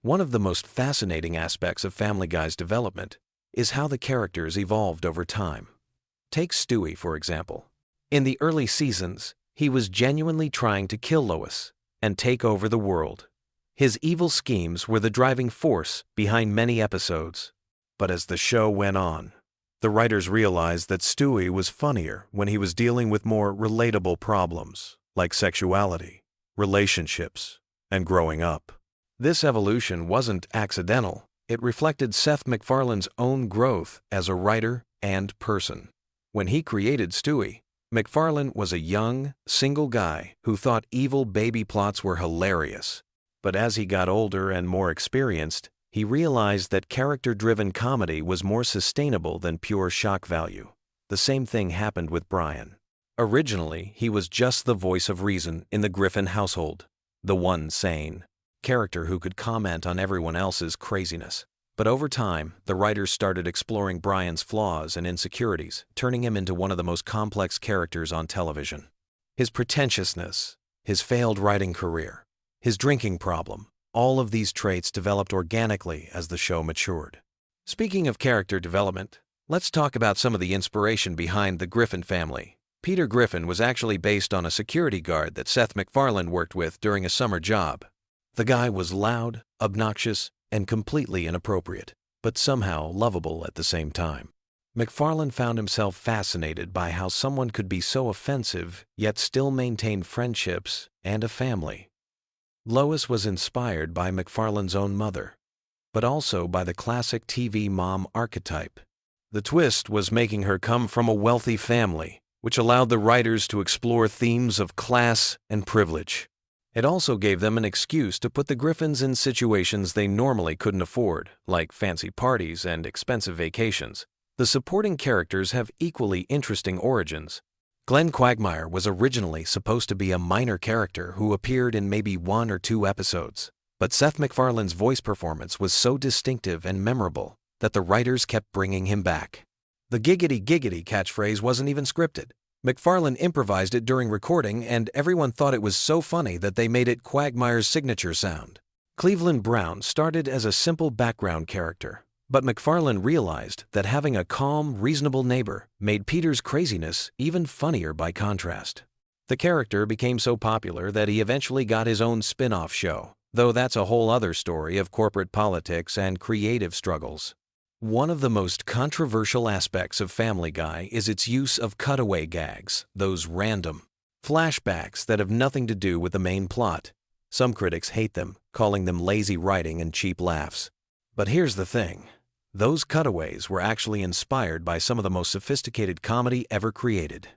One of the most fascinating aspects of Family Guy's development is how the characters evolved over time. Take Stewie, for example. In the early seasons, he was genuinely trying to kill Lois and take over the world. His evil schemes were the driving force behind many episodes. But as the show went on, the writers realized that Stewie was funnier when he was dealing with more relatable problems, like sexuality, relationships, and growing up. This evolution wasn't accidental. It reflected Seth MacFarlane's own growth as a writer and person. When he created Stewie, MacFarlane was a young, single guy who thought evil baby plots were hilarious. But as he got older and more experienced, he realized that character-driven comedy was more sustainable than pure shock value. The same thing happened with Brian. Originally, he was just the voice of reason in the Griffin household, the one sane character who could comment on everyone else's craziness. But over time, the writers started exploring Brian's flaws and insecurities, turning him into one of the most complex characters on television. His pretentiousness, his failed writing career, his drinking problem, all of these traits developed organically as the show matured. Speaking of character development, let's talk about some of the inspiration behind the Griffin family. Peter Griffin was actually based on a security guard that Seth MacFarlane worked with during a summer job. The guy was loud, obnoxious, and completely inappropriate, but somehow lovable at the same time. MacFarlane found himself fascinated by how someone could be so offensive, yet still maintain friendships and a family. Lois was inspired by MacFarlane's own mother, but also by the classic TV mom archetype. The twist was making her come from a wealthy family, which allowed the writers to explore themes of class and privilege. It also gave them an excuse to put the Griffins in situations they normally couldn't afford, like fancy parties and expensive vacations. The supporting characters have equally interesting origins. Glenn Quagmire was originally supposed to be a minor character who appeared in maybe 1 or 2 episodes, but Seth MacFarlane's voice performance was so distinctive and memorable that the writers kept bringing him back. The giggity giggity catchphrase wasn't even scripted. MacFarlane improvised it during recording, and everyone thought it was so funny that they made it Quagmire's signature sound. Cleveland Brown started as a simple background character, but MacFarlane realized that having a calm, reasonable neighbor made Peter's craziness even funnier by contrast. The character became so popular that he eventually got his own spin-off show, though that's a whole other story of corporate politics and creative struggles. One of the most controversial aspects of Family Guy is its use of cutaway gags, those random flashbacks that have nothing to do with the main plot. Some critics hate them, calling them lazy writing and cheap laughs. But here's the thing. Those cutaways were actually inspired by some of the most sophisticated comedy ever created.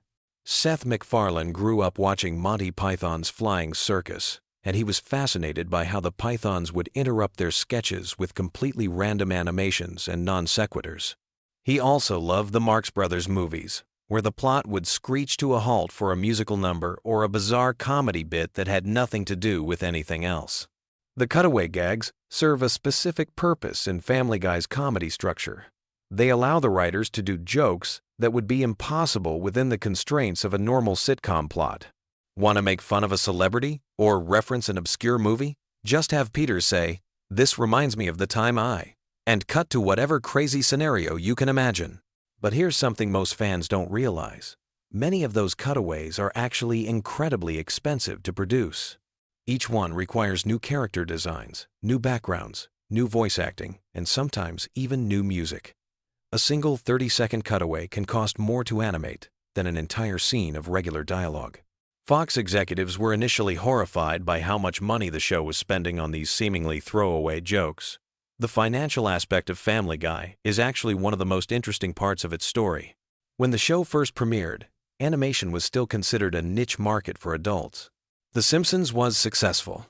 Seth MacFarlane grew up watching Monty Python's Flying Circus, and he was fascinated by how the Pythons would interrupt their sketches with completely random animations and non sequiturs. He also loved the Marx Brothers movies, where the plot would screech to a halt for a musical number or a bizarre comedy bit that had nothing to do with anything else. The cutaway gags serve a specific purpose in Family Guy's comedy structure. They allow the writers to do jokes that would be impossible within the constraints of a normal sitcom plot. Want to make fun of a celebrity or reference an obscure movie? Just have Peter say, "This reminds me of the time I," and cut to whatever crazy scenario you can imagine. But here's something most fans don't realize. Many of those cutaways are actually incredibly expensive to produce. Each one requires new character designs, new backgrounds, new voice acting, and sometimes even new music. A single 30-second cutaway can cost more to animate than an entire scene of regular dialogue. Fox executives were initially horrified by how much money the show was spending on these seemingly throwaway jokes. The financial aspect of Family Guy is actually one of the most interesting parts of its story. When the show first premiered, animation was still considered a niche market for adults. The Simpsons was successful,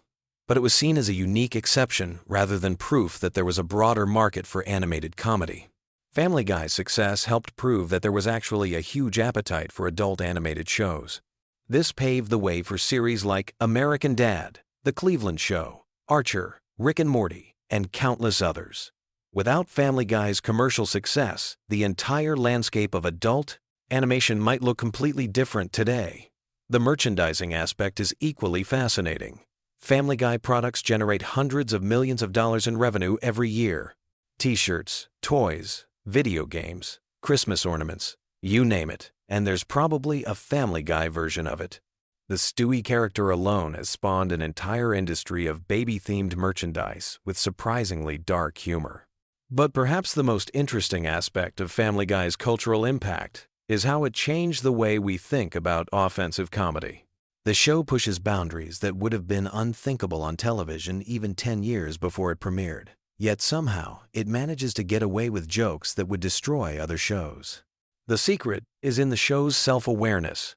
but it was seen as a unique exception rather than proof that there was a broader market for animated comedy. Family Guy's success helped prove that there was actually a huge appetite for adult animated shows. This paved the way for series like American Dad, The Cleveland Show, Archer, Rick and Morty, and countless others. Without Family Guy's commercial success, the entire landscape of adult animation might look completely different today. The merchandising aspect is equally fascinating. Family Guy products generate hundreds of millions of dollars in revenue every year. T-shirts, toys, video games, Christmas ornaments, you name it, and there's probably a Family Guy version of it. The Stewie character alone has spawned an entire industry of baby-themed merchandise with surprisingly dark humor. But perhaps the most interesting aspect of Family Guy's cultural impact is how it changed the way we think about offensive comedy. The show pushes boundaries that would have been unthinkable on television even 10 years before it premiered. Yet somehow, it manages to get away with jokes that would destroy other shows. The secret is in the show's self-awareness.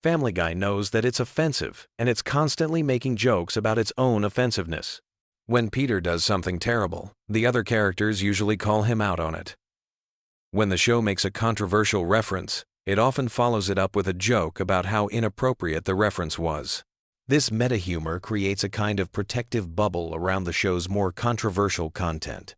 Family Guy knows that it's offensive, and it's constantly making jokes about its own offensiveness. When Peter does something terrible, the other characters usually call him out on it. When the show makes a controversial reference, it often follows it up with a joke about how inappropriate the reference was. This meta-humor creates a kind of protective bubble around the show's more controversial content.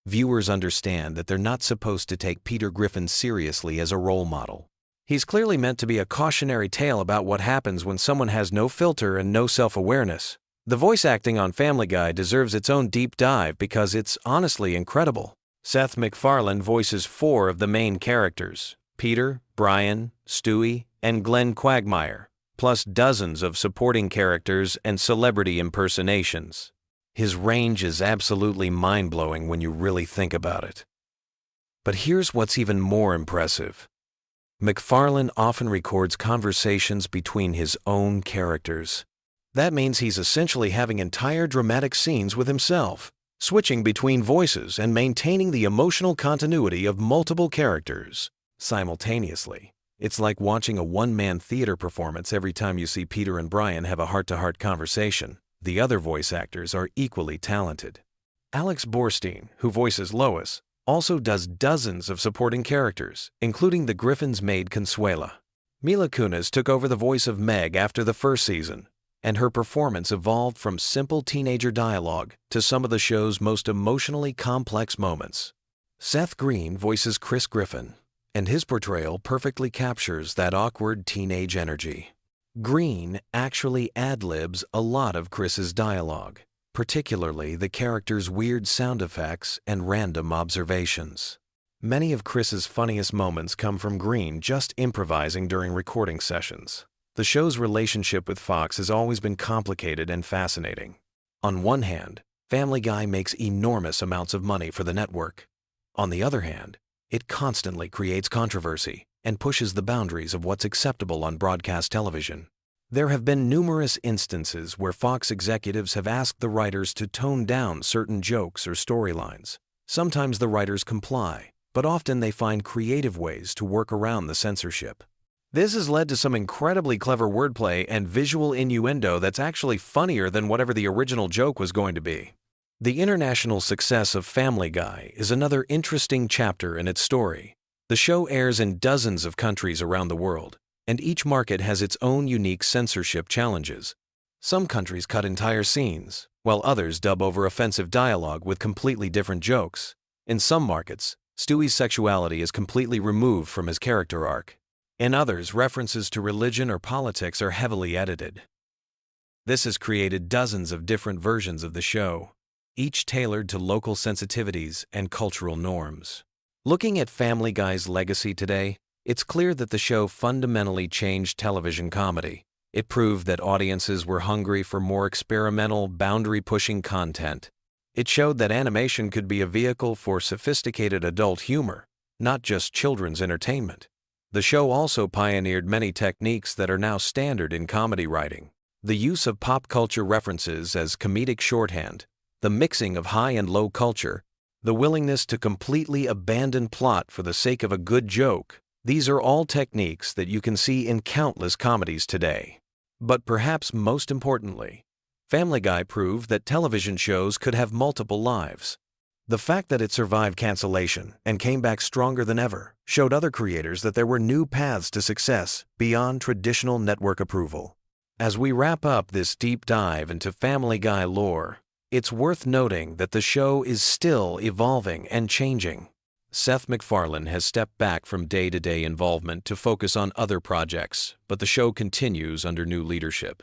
Viewers understand that they're not supposed to take Peter Griffin seriously as a role model. He's clearly meant to be a cautionary tale about what happens when someone has no filter and no self-awareness. The voice acting on Family Guy deserves its own deep dive because it's honestly incredible. Seth MacFarlane voices 4 of the main characters: Peter, Brian, Stewie, and Glenn Quagmire, plus dozens of supporting characters and celebrity impersonations. His range is absolutely mind-blowing when you really think about it. But here's what's even more impressive. MacFarlane often records conversations between his own characters. That means he's essentially having entire dramatic scenes with himself, switching between voices and maintaining the emotional continuity of multiple characters simultaneously. It's like watching a one-man theater performance every time you see Peter and Brian have a heart-to-heart conversation. The other voice actors are equally talented. Alex Borstein, who voices Lois, also does dozens of supporting characters, including the Griffin's maid Consuela. Mila Kunis took over the voice of Meg after the first season, and her performance evolved from simple teenager dialogue to some of the show's most emotionally complex moments. Seth Green voices Chris Griffin, and his portrayal perfectly captures that awkward teenage energy. Green actually ad-libs a lot of Chris's dialogue, particularly the character's weird sound effects and random observations. Many of Chris's funniest moments come from Green just improvising during recording sessions. The show's relationship with Fox has always been complicated and fascinating. On one hand, Family Guy makes enormous amounts of money for the network. On the other hand, it constantly creates controversy and pushes the boundaries of what's acceptable on broadcast television. There have been numerous instances where Fox executives have asked the writers to tone down certain jokes or storylines. Sometimes the writers comply, but often they find creative ways to work around the censorship. This has led to some incredibly clever wordplay and visual innuendo that's actually funnier than whatever the original joke was going to be. The international success of Family Guy is another interesting chapter in its story. The show airs in dozens of countries around the world, and each market has its own unique censorship challenges. Some countries cut entire scenes, while others dub over offensive dialogue with completely different jokes. In some markets, Stewie's sexuality is completely removed from his character arc. In others, references to religion or politics are heavily edited. This has created dozens of different versions of the show, each tailored to local sensitivities and cultural norms. Looking at Family Guy's legacy today, it's clear that the show fundamentally changed television comedy. It proved that audiences were hungry for more experimental, boundary-pushing content. It showed that animation could be a vehicle for sophisticated adult humor, not just children's entertainment. The show also pioneered many techniques that are now standard in comedy writing. The use of pop culture references as comedic shorthand, the mixing of high and low culture, the willingness to completely abandon plot for the sake of a good joke. These are all techniques that you can see in countless comedies today. But perhaps most importantly, Family Guy proved that television shows could have multiple lives. The fact that it survived cancellation and came back stronger than ever showed other creators that there were new paths to success beyond traditional network approval. As we wrap up this deep dive into Family Guy lore, it's worth noting that the show is still evolving and changing. Seth MacFarlane has stepped back from day-to-day involvement to focus on other projects, but the show continues under new leadership.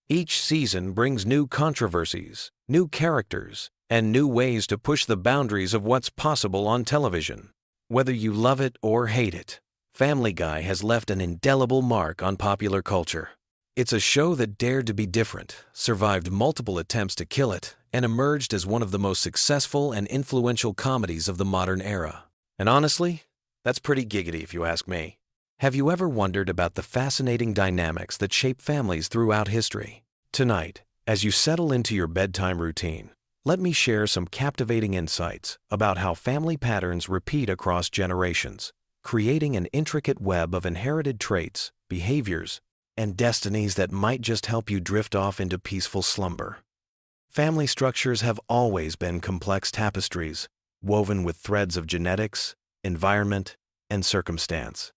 Each season brings new controversies, new characters, and new ways to push the boundaries of what's possible on television. Whether you love it or hate it, Family Guy has left an indelible mark on popular culture. It's a show that dared to be different, survived multiple attempts to kill it, and emerged as one of the most successful and influential comedies of the modern era. And honestly, that's pretty giggity if you ask me. Have you ever wondered about the fascinating dynamics that shape families throughout history? Tonight, as you settle into your bedtime routine, let me share some captivating insights about how family patterns repeat across generations, creating an intricate web of inherited traits, behaviors, and destinies that might just help you drift off into peaceful slumber. Family structures have always been complex tapestries, woven with threads of genetics, environment, and circumstance.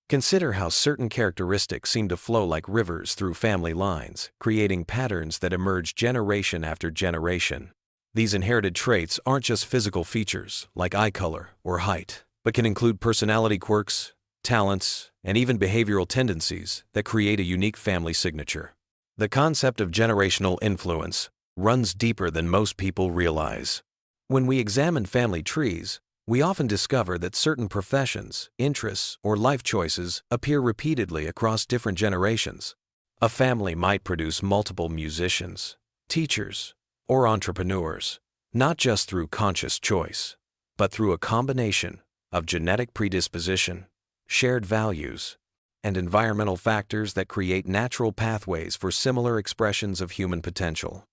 Consider how certain characteristics seem to flow like rivers through family lines, creating patterns that emerge generation after generation. These inherited traits aren't just physical features, like eye color or height, but can include personality quirks, talents, and even behavioral tendencies that create a unique family signature. The concept of generational influence runs deeper than most people realize. When we examine family trees, we often discover that certain professions, interests, or life choices appear repeatedly across different generations. A family might produce multiple musicians, teachers, or entrepreneurs, not just through conscious choice, but through a combination of genetic predisposition, shared values, and environmental factors that create natural pathways for similar expressions of human potential.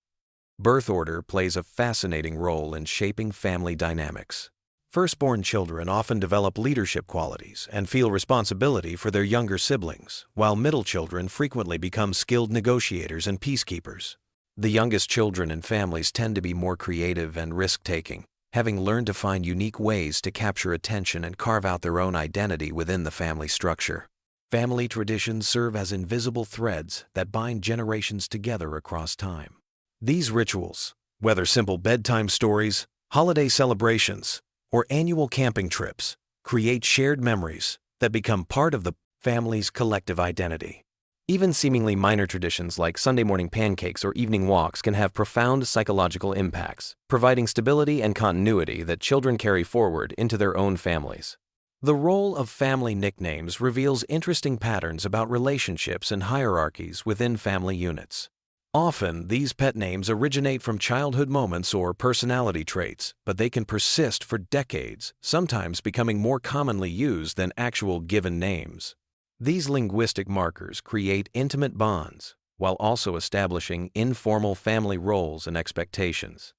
Birth order plays a fascinating role in shaping family dynamics. Firstborn children often develop leadership qualities and feel responsibility for their younger siblings, while middle children frequently become skilled negotiators and peacekeepers. The youngest children in families tend to be more creative and risk-taking, having learned to find unique ways to capture attention and carve out their own identity within the family structure. Family traditions serve as invisible threads that bind generations together across time. These rituals, whether simple bedtime stories, holiday celebrations, or annual camping trips, create shared memories, that become part of the family's collective identity. Even seemingly minor traditions like Sunday morning pancakes or evening walks can have profound psychological impacts, providing stability and continuity that children carry forward into their own families. The role of family nicknames reveals interesting patterns about relationships and hierarchies within family units. Often, these pet names originate from childhood moments or personality traits, but they can persist for decades, sometimes becoming more commonly used than actual given names. These linguistic markers create intimate bonds, while also establishing informal family roles and expectations.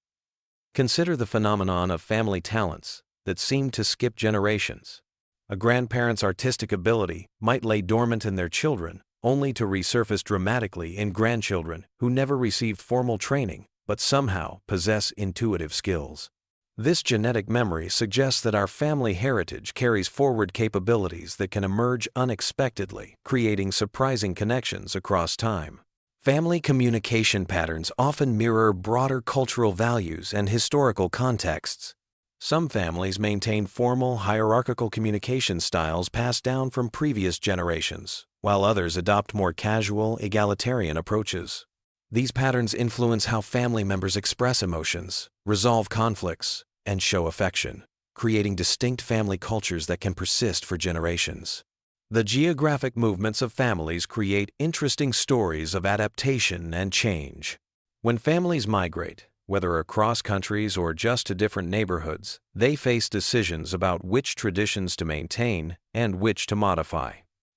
Consider the phenomenon of family talents that seem to skip generations. A grandparent's artistic ability might lay dormant in their children, only to resurface dramatically in grandchildren who never received formal training but somehow possess intuitive skills. This genetic memory suggests that our family heritage carries forward capabilities that can emerge unexpectedly, creating surprising connections across time. Family communication patterns often mirror broader cultural values and historical contexts. Some families maintain formal, hierarchical communication styles passed down from previous generations, while others adopt more casual, egalitarian approaches. These patterns influence how family members express emotions, resolve conflicts, and show affection, creating distinct family cultures that can persist for generations. The geographic movements of families create interesting stories of adaptation and change. When families migrate, whether across countries or just to different neighborhoods, they face decisions about which traditions to maintain and which to modify.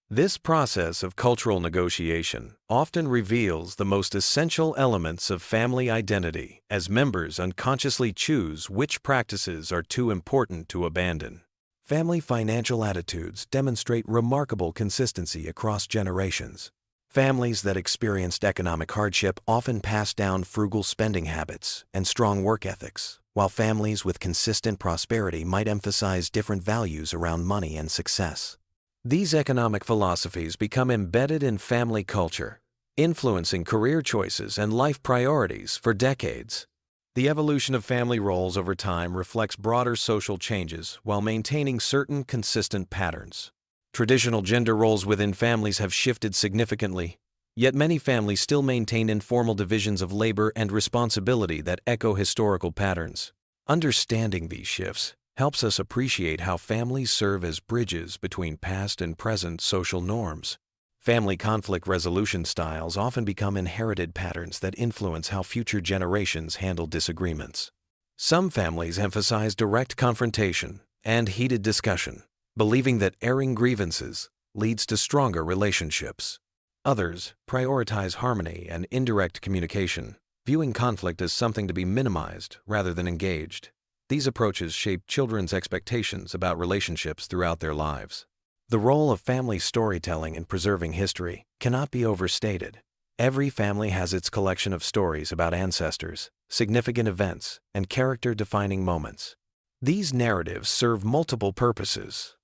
This process of cultural negotiation often reveals the most essential elements of family identity as members unconsciously choose which practices are too important to abandon. Family financial attitudes demonstrate remarkable consistency across generations. Families that experienced economic hardship often pass down frugal spending habits and strong work ethics, while families with consistent prosperity might emphasize different values around money and success. These economic philosophies become embedded in family culture, influencing career choices and life priorities for decades. The evolution of family roles over time reflects broader social changes while maintaining certain consistent patterns. Traditional gender roles within families have shifted significantly, yet many families still maintain informal divisions of labor and responsibility that echo historical patterns. Understanding these shifts helps us appreciate how families serve as bridges between past and present social norms. Family conflict resolution styles often become inherited patterns that influence how future generations handle disagreements. Some families emphasize direct confrontation and heated discussion, believing that airing grievances leads to stronger relationships. Others prioritize harmony and indirect communication, viewing conflict as something to be minimized rather than engaged. These approaches shape children's expectations about relationships throughout their lives. The role of family storytelling in preserving history cannot be overstated. Every family has its collection of stories about ancestors, significant events, and character-defining moments. These narratives serve multiple purposes.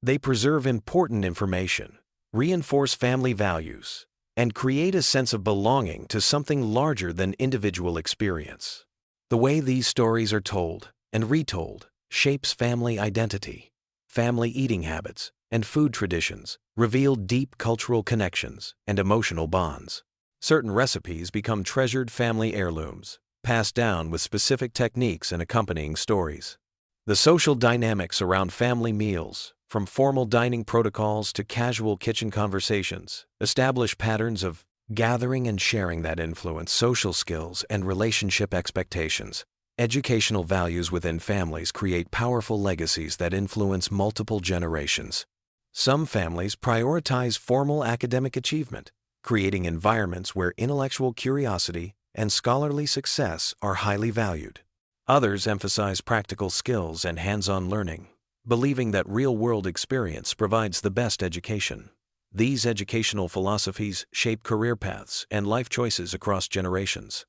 They preserve important information, reinforce family values, and create a sense of belonging to something larger than individual experience. The way these stories are told and retold shapes family identity. Family eating habits and food traditions reveal deep cultural connections and emotional bonds. Certain recipes become treasured family heirlooms, passed down with specific techniques and accompanying stories. The social dynamics around family meals, from formal dining protocols to casual kitchen conversations, establish patterns of gathering and sharing that influence social skills and relationship expectations. Educational values within families create powerful legacies that influence multiple generations. Some families prioritize formal academic achievement, creating environments where intellectual curiosity and scholarly success are highly valued. Others emphasize practical skills and hands-on learning, believing that real-world experience provides the best education. These educational philosophies shape career paths and life choices across generations.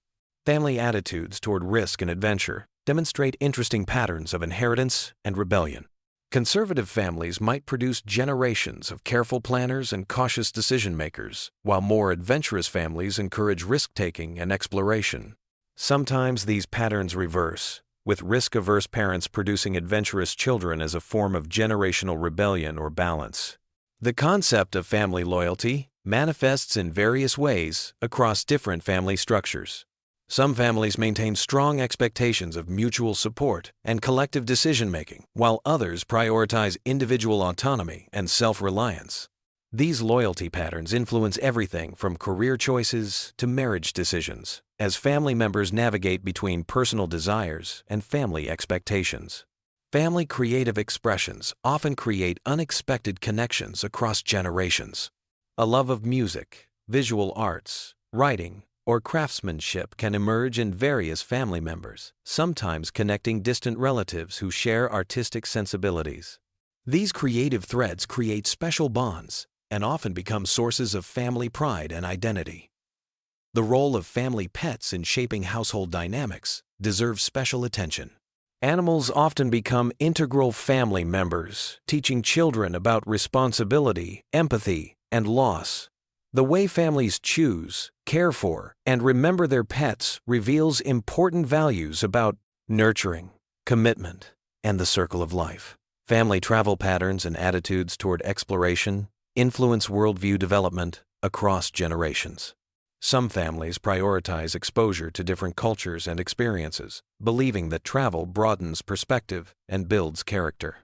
Family attitudes toward risk and adventure demonstrate interesting patterns of inheritance and rebellion. Conservative families might produce generations of careful planners and cautious decision-makers, while more adventurous families encourage risk-taking and exploration. Sometimes these patterns reverse, with risk-averse parents producing adventurous children as a form of generational rebellion or balance. The concept of family loyalty manifests in various ways across different family structures. Some families maintain strong expectations of mutual support and collective decision-making, while others prioritize individual autonomy and self-reliance. These loyalty patterns influence everything from career choices to marriage decisions, as family members navigate between personal desires and family expectations. Family creative expressions often create unexpected connections across generations. A love of music, visual arts, writing, or craftsmanship can emerge in various family members, sometimes connecting distant relatives who share artistic sensibilities. These creative threads create special bonds and often become sources of family pride and identity. The role of family pets in shaping household dynamics deserves special attention. Animals often become integral family members, teaching children about responsibility, empathy, and loss. The way families choose, care for, and remember their pets reveals important values about nurturing, commitment, and the circle of life. Family travel patterns and attitudes toward exploration influence worldview development across generations. Some families prioritize exposure to different cultures and experiences, believing that travel broadens perspective and builds character.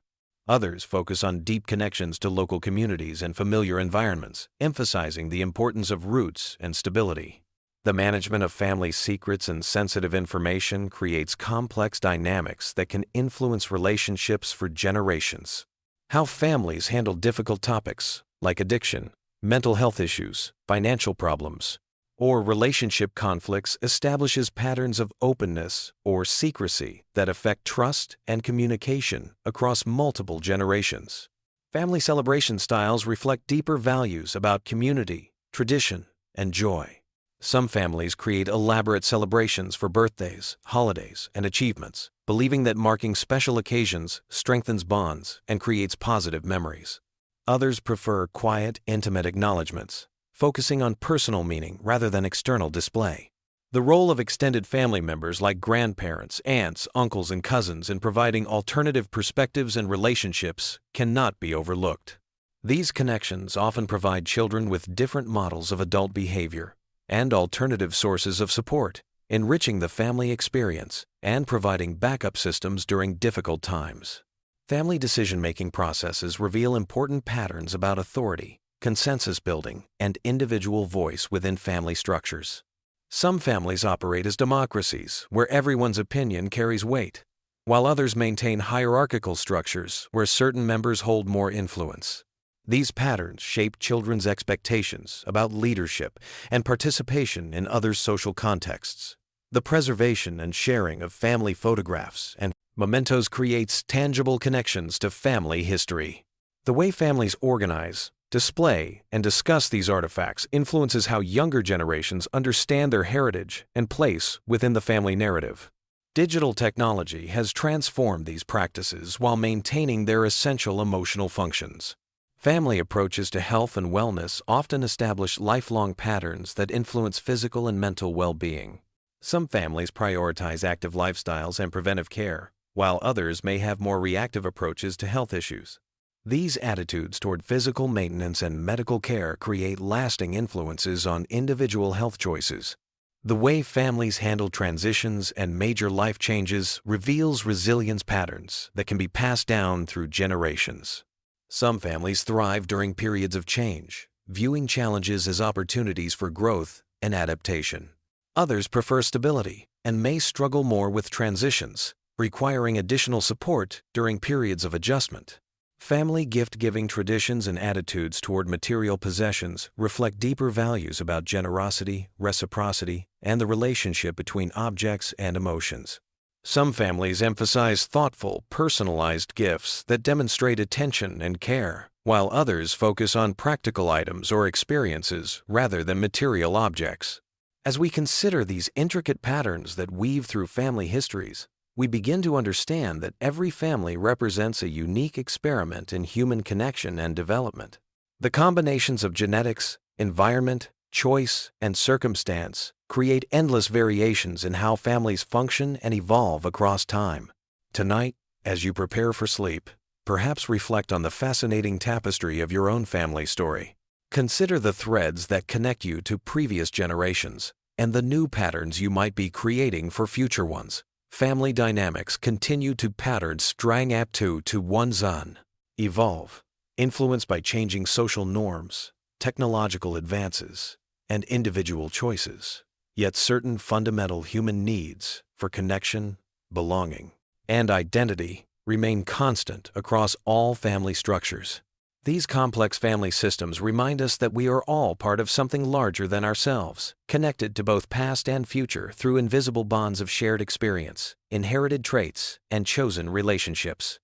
Others focus on deep connections to local communities and familiar environments, emphasizing the importance of roots and stability. The management of family secrets and sensitive information creates complex dynamics that can influence relationships for generations. How families handle difficult topics like addiction, mental health issues, financial problems, or relationship conflicts establishes patterns of openness or secrecy that affect trust and communication across multiple generations. Family celebration styles reflect deeper values about community, tradition, and joy. Some families create elaborate celebrations for birthdays, holidays, and achievements, believing that marking special occasions strengthens bonds and creates positive memories. Others prefer quiet, intimate acknowledgments, focusing on personal meaning rather than external display. The role of extended family members like grandparents, aunts, uncles, and cousins in providing alternative perspectives and relationships cannot be overlooked. These connections often provide children with different models of adult behavior and alternative sources of support, enriching the family experience and providing backup systems during difficult times. Family decision-making processes reveal important patterns about authority, consensus building, and individual voice within family structures. Some families operate as democracies, where everyone's opinion carries weight, while others maintain hierarchical structures where certain members hold more influence. These patterns shape children's expectations about leadership and participation in other social contexts. The preservation and sharing of family photographs and mementos creates tangible connections to family history. The way families organize, display, and discuss these artifacts influences how younger generations understand their heritage and place within the family narrative. Digital technology has transformed these practices while maintaining their essential emotional functions. Family approaches to health and wellness often establish lifelong patterns that influence physical and mental well-being. Some families prioritize active lifestyles and preventive care, while others may have more reactive approaches to health issues. These attitudes toward physical maintenance and medical care create lasting influences on individual health choices. The way families handle transitions and major life changes reveals resilience patterns that can be passed down through generations. Some families thrive during periods of change, viewing challenges as opportunities for growth and adaptation. Others prefer stability and may struggle more with transitions, requiring additional support during periods of adjustment. Family gift-giving traditions and attitudes toward material possessions reflect deeper values about generosity, reciprocity, and the relationship between objects and emotions. Some families emphasize thoughtful, personalized gifts that demonstrate attention and care, while others focus on practical items or experiences rather than material objects. As we consider these intricate patterns that weave through family histories, we begin to understand that every family represents a unique experiment in human connection and development. The combinations of genetics, environment, choice, and circumstance create endless variations in how families function and evolve across time. Tonight, as you prepare for sleep, Perhaps reflect on the fascinating tapestry of your own family story. Consider the threads that connect you to previous generations and the new patterns you might be creating for future ones. Family dynamics continue to pattern strang up to one's own. Evolve, influenced by changing social norms, technological advances, and individual choices. Yet certain fundamental human needs for connection, belonging, and identity remain constant across all family structures. These complex family systems remind us that we are all part of something larger than ourselves, connected to both past and future through invisible bonds of shared experience, inherited traits, and chosen relationships.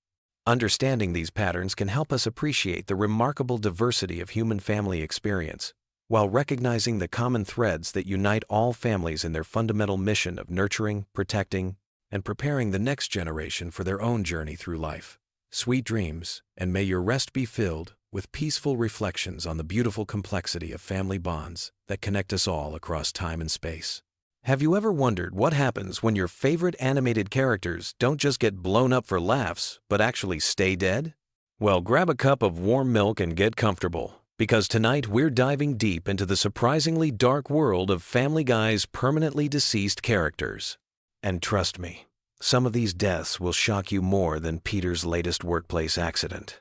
Understanding these patterns can help us appreciate the remarkable diversity of human family experience, while recognizing the common threads that unite all families in their fundamental mission of nurturing, protecting, and preparing the next generation for their own journey through life. Sweet dreams, and may your rest be filled with peaceful reflections on the beautiful complexity of family bonds that connect us all across time and space. Have you ever wondered what happens when your favorite animated characters don't just get blown up for laughs, but actually stay dead? Well, grab a cup of warm milk and get comfortable, because tonight we're diving deep into the surprisingly dark world of Family Guy's permanently deceased characters. And trust me, some of these deaths will shock you more than Peter's latest workplace accident.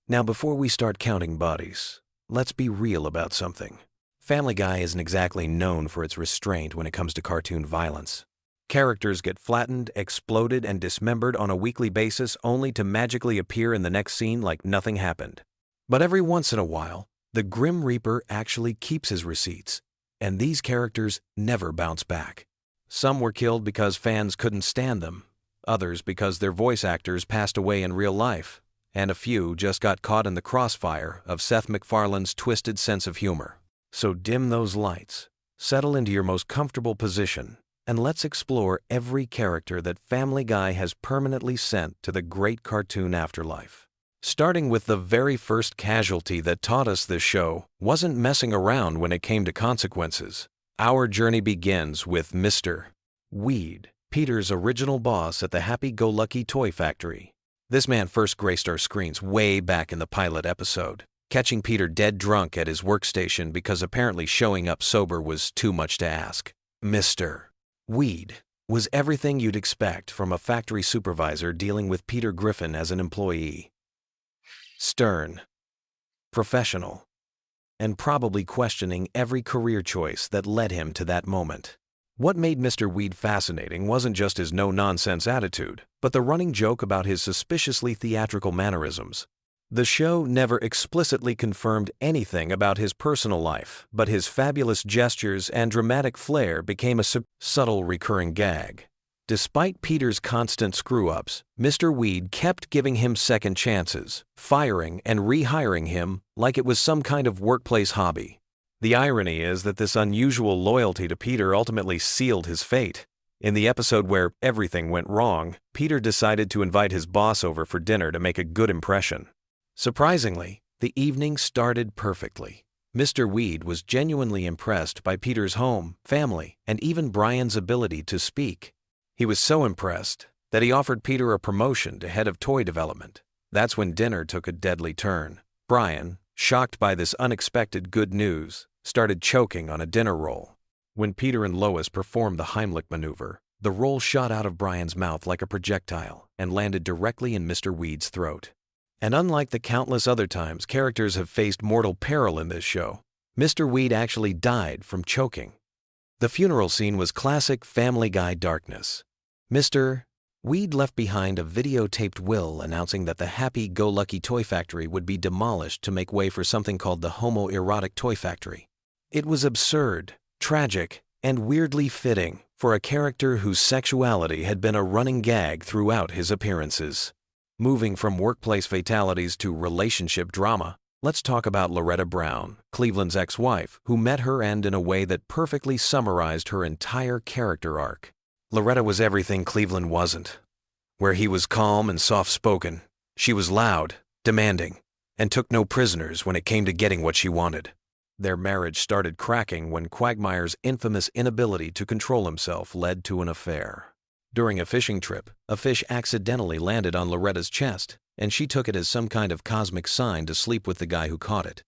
Now, before we start counting bodies, let's be real about something. Family Guy isn't exactly known for its restraint when it comes to cartoon violence. Characters get flattened, exploded, and dismembered on a weekly basis only to magically appear in the next scene like nothing happened. But every once in a while, the Grim Reaper actually keeps his receipts, and these characters never bounce back. Some were killed because fans couldn't stand them, others because their voice actors passed away in real life, and a few just got caught in the crossfire of Seth MacFarlane's twisted sense of humor. So dim those lights, settle into your most comfortable position, and let's explore every character that Family Guy has permanently sent to the great cartoon afterlife. Starting with the very first casualty that taught us this show wasn't messing around when it came to consequences. Our journey begins with Mr. Weed, Peter's original boss at the happy-go-lucky toy factory. This man first graced our screens way back in the pilot episode, catching Peter dead drunk at his workstation because apparently showing up sober was too much to ask. Mr. Weed was everything you'd expect from a factory supervisor dealing with Peter Griffin as an employee. Stern, professional, and probably questioning every career choice that led him to that moment. What made Mr. Weed fascinating wasn't just his no-nonsense attitude, but the running joke about his suspiciously theatrical mannerisms. The show never explicitly confirmed anything about his personal life, but his fabulous gestures and dramatic flair became a subtle recurring gag. Despite Peter's constant screw-ups, Mr. Weed kept giving him second chances, firing and rehiring him like it was some kind of workplace hobby. The irony is that this unusual loyalty to Peter ultimately sealed his fate. In the episode where everything went wrong, Peter decided to invite his boss over for dinner to make a good impression. Surprisingly, the evening started perfectly. Mr. Weed was genuinely impressed by Peter's home, family, and even Brian's ability to speak. He was so impressed that he offered Peter a promotion to head of toy development. That's when dinner took a deadly turn. Brian, shocked by this unexpected good news, started choking on a dinner roll. When Peter and Lois performed the Heimlich maneuver, the roll shot out of Brian's mouth like a projectile and landed directly in Mr. Weed's throat. And unlike the countless other times characters have faced mortal peril in this show, Mr. Weed actually died from choking. The funeral scene was classic Family Guy darkness. Mr. Weed left behind a videotaped will announcing that the happy-go-lucky toy factory would be demolished to make way for something called the homoerotic toy factory. It was absurd, tragic, and weirdly fitting for a character whose sexuality had been a running gag throughout his appearances. Moving from workplace fatalities to relationship drama, let's talk about Loretta Brown, Cleveland's ex-wife, who met her end in a way that perfectly summarized her entire character arc. Loretta was everything Cleveland wasn't. Where he was calm and soft-spoken, she was loud, demanding, and took no prisoners when it came to getting what she wanted. Their marriage started cracking when Quagmire's infamous inability to control himself led to an affair. During a fishing trip, a fish accidentally landed on Loretta's chest, and she took it as some kind of cosmic sign to sleep with the guy who caught it.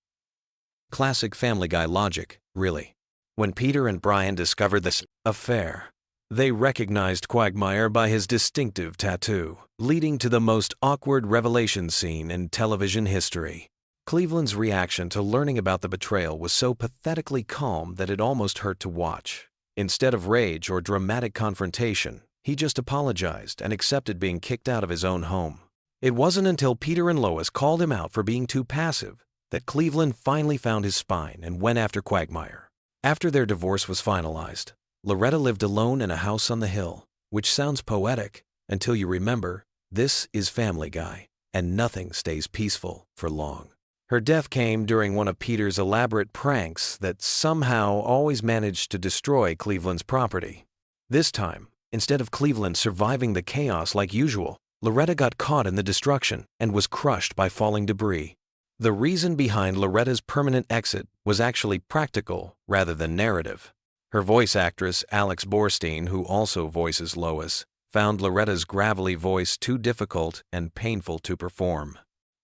Classic Family Guy logic, really. When Peter and Brian discovered this affair, they recognized Quagmire by his distinctive tattoo, leading to the most awkward revelation scene in television history. Cleveland's reaction to learning about the betrayal was so pathetically calm that it almost hurt to watch. Instead of rage or dramatic confrontation, he just apologized and accepted being kicked out of his own home. It wasn't until Peter and Lois called him out for being too passive that Cleveland finally found his spine and went after Quagmire. After their divorce was finalized, Loretta lived alone in a house on the hill, which sounds poetic until you remember this is Family Guy, and nothing stays peaceful for long. Her death came during one of Peter's elaborate pranks that somehow always managed to destroy Cleveland's property. This time, instead of Cleveland surviving the chaos like usual, Loretta got caught in the destruction and was crushed by falling debris. The reason behind Loretta's permanent exit was actually practical rather than narrative. Her voice actress, Alex Borstein, who also voices Lois, found Loretta's gravelly voice too difficult and painful to perform.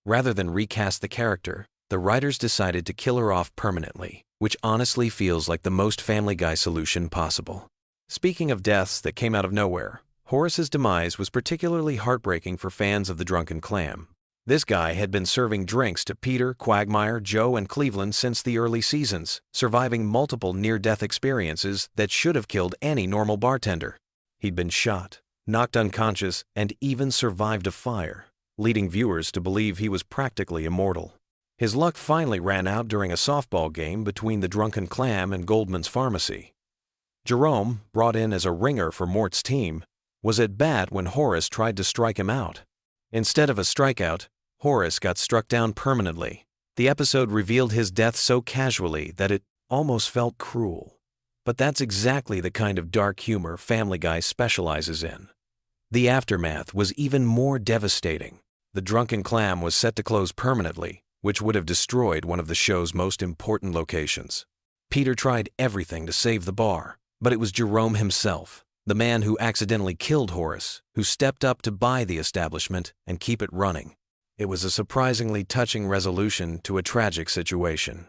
Rather than recast the character, the writers decided to kill her off permanently, which honestly feels like the most Family Guy solution possible. Speaking of deaths that came out of nowhere, Horace's demise was particularly heartbreaking for fans of the Drunken Clam. This guy had been serving drinks to Peter, Quagmire, Joe, and Cleveland since the early seasons, surviving multiple near-death experiences that should have killed any normal bartender. He'd been shot, knocked unconscious, and even survived a fire, leading viewers to believe he was practically immortal. His luck finally ran out during a softball game between the Drunken Clam and Goldman's Pharmacy. Jerome, brought in as a ringer for Mort's team, was at bat when Horace tried to strike him out. Instead of a strikeout, Horace got struck down permanently. The episode revealed his death so casually that it almost felt cruel. But that's exactly the kind of dark humor Family Guy specializes in. The aftermath was even more devastating. The Drunken Clam was set to close permanently, which would have destroyed one of the show's most important locations. Peter tried everything to save the bar, but it was Jerome himself, the man who accidentally killed Horace, who stepped up to buy the establishment and keep it running. It was a surprisingly touching resolution to a tragic situation.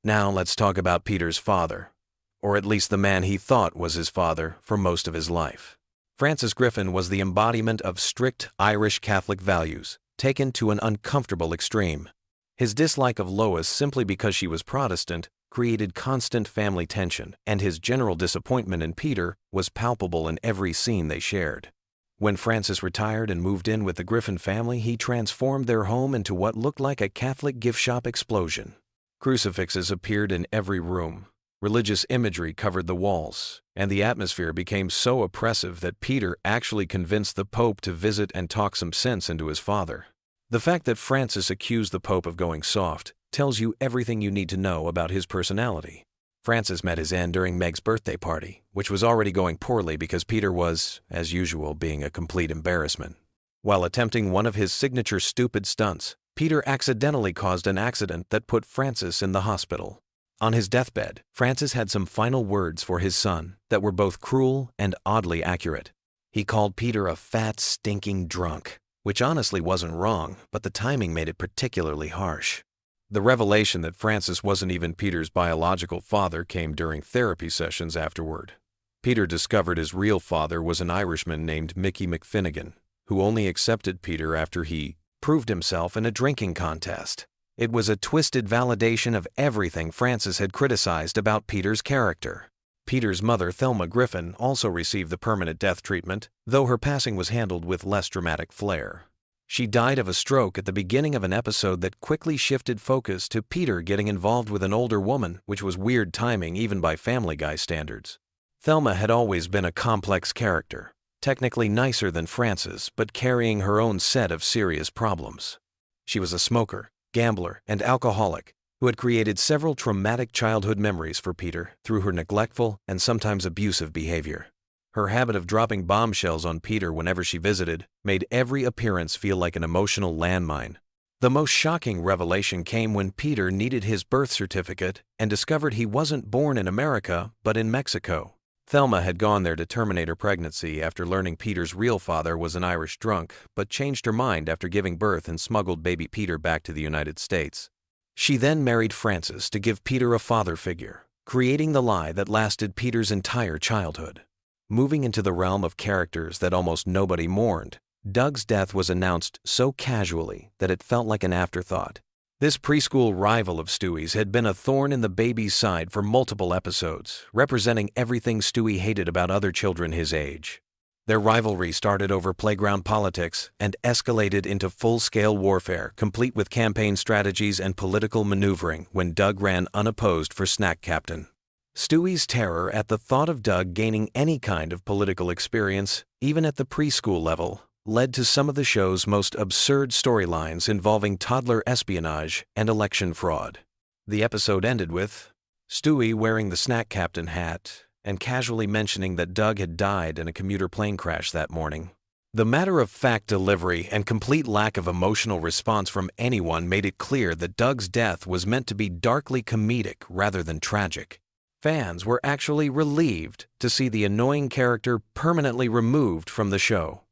Now let's talk about Peter's father, or at least the man he thought was his father for most of his life. Francis Griffin was the embodiment of strict Irish Catholic values, taken to an uncomfortable extreme. His dislike of Lois simply because she was Protestant created constant family tension, and his general disappointment in Peter was palpable in every scene they shared. When Francis retired and moved in with the Griffin family, he transformed their home into what looked like a Catholic gift shop explosion. Crucifixes appeared in every room. Religious imagery covered the walls, and the atmosphere became so oppressive that Peter actually convinced the Pope to visit and talk some sense into his father. The fact that Francis accused the Pope of going soft tells you everything you need to know about his personality. Francis met his end during Meg's birthday party, which was already going poorly because Peter was, as usual, being a complete embarrassment. While attempting one of his signature stupid stunts, Peter accidentally caused an accident that put Francis in the hospital. On his deathbed, Francis had some final words for his son that were both cruel and oddly accurate. He called Peter a fat, stinking drunk, which honestly wasn't wrong, but the timing made it particularly harsh. The revelation that Francis wasn't even Peter's biological father came during therapy sessions afterward. Peter discovered his real father was an Irishman named Mickey McFinnigan, who only accepted Peter after he proved himself in a drinking contest. It was a twisted validation of everything Francis had criticized about Peter's character. Peter's mother, Thelma Griffin, also received the permanent death treatment, though her passing was handled with less dramatic flair. She died of a stroke at the beginning of an episode that quickly shifted focus to Peter getting involved with an older woman, which was weird timing even by Family Guy standards. Thelma had always been a complex character, technically nicer than Francis, but carrying her own set of serious problems. She was a smoker, gambler, and alcoholic who had created several traumatic childhood memories for Peter through her neglectful and sometimes abusive behavior. Her habit of dropping bombshells on Peter whenever she visited made every appearance feel like an emotional landmine. The most shocking revelation came when Peter needed his birth certificate and discovered he wasn't born in America but in Mexico. Thelma had gone there to terminate her pregnancy after learning Peter's real father was an Irish drunk, but changed her mind after giving birth and smuggled baby Peter back to the United States. She then married Francis to give Peter a father figure, creating the lie that lasted Peter's entire childhood. Moving into the realm of characters that almost nobody mourned, Doug's death was announced so casually that it felt like an afterthought. This preschool rival of Stewie's had been a thorn in the baby's side for multiple episodes, representing everything Stewie hated about other children his age. Their rivalry started over playground politics and escalated into full-scale warfare, complete with campaign strategies and political maneuvering when Doug ran unopposed for snack captain. Stewie's terror at the thought of Doug gaining any kind of political experience, even at the preschool level, led to some of the show's most absurd storylines involving toddler espionage and election fraud. The episode ended with Stewie wearing the snack captain hat and casually mentioning that Doug had died in a commuter plane crash that morning. The matter-of-fact delivery and complete lack of emotional response from anyone made it clear that Doug's death was meant to be darkly comedic rather than tragic. Fans were actually relieved to see the annoying character permanently removed from the show.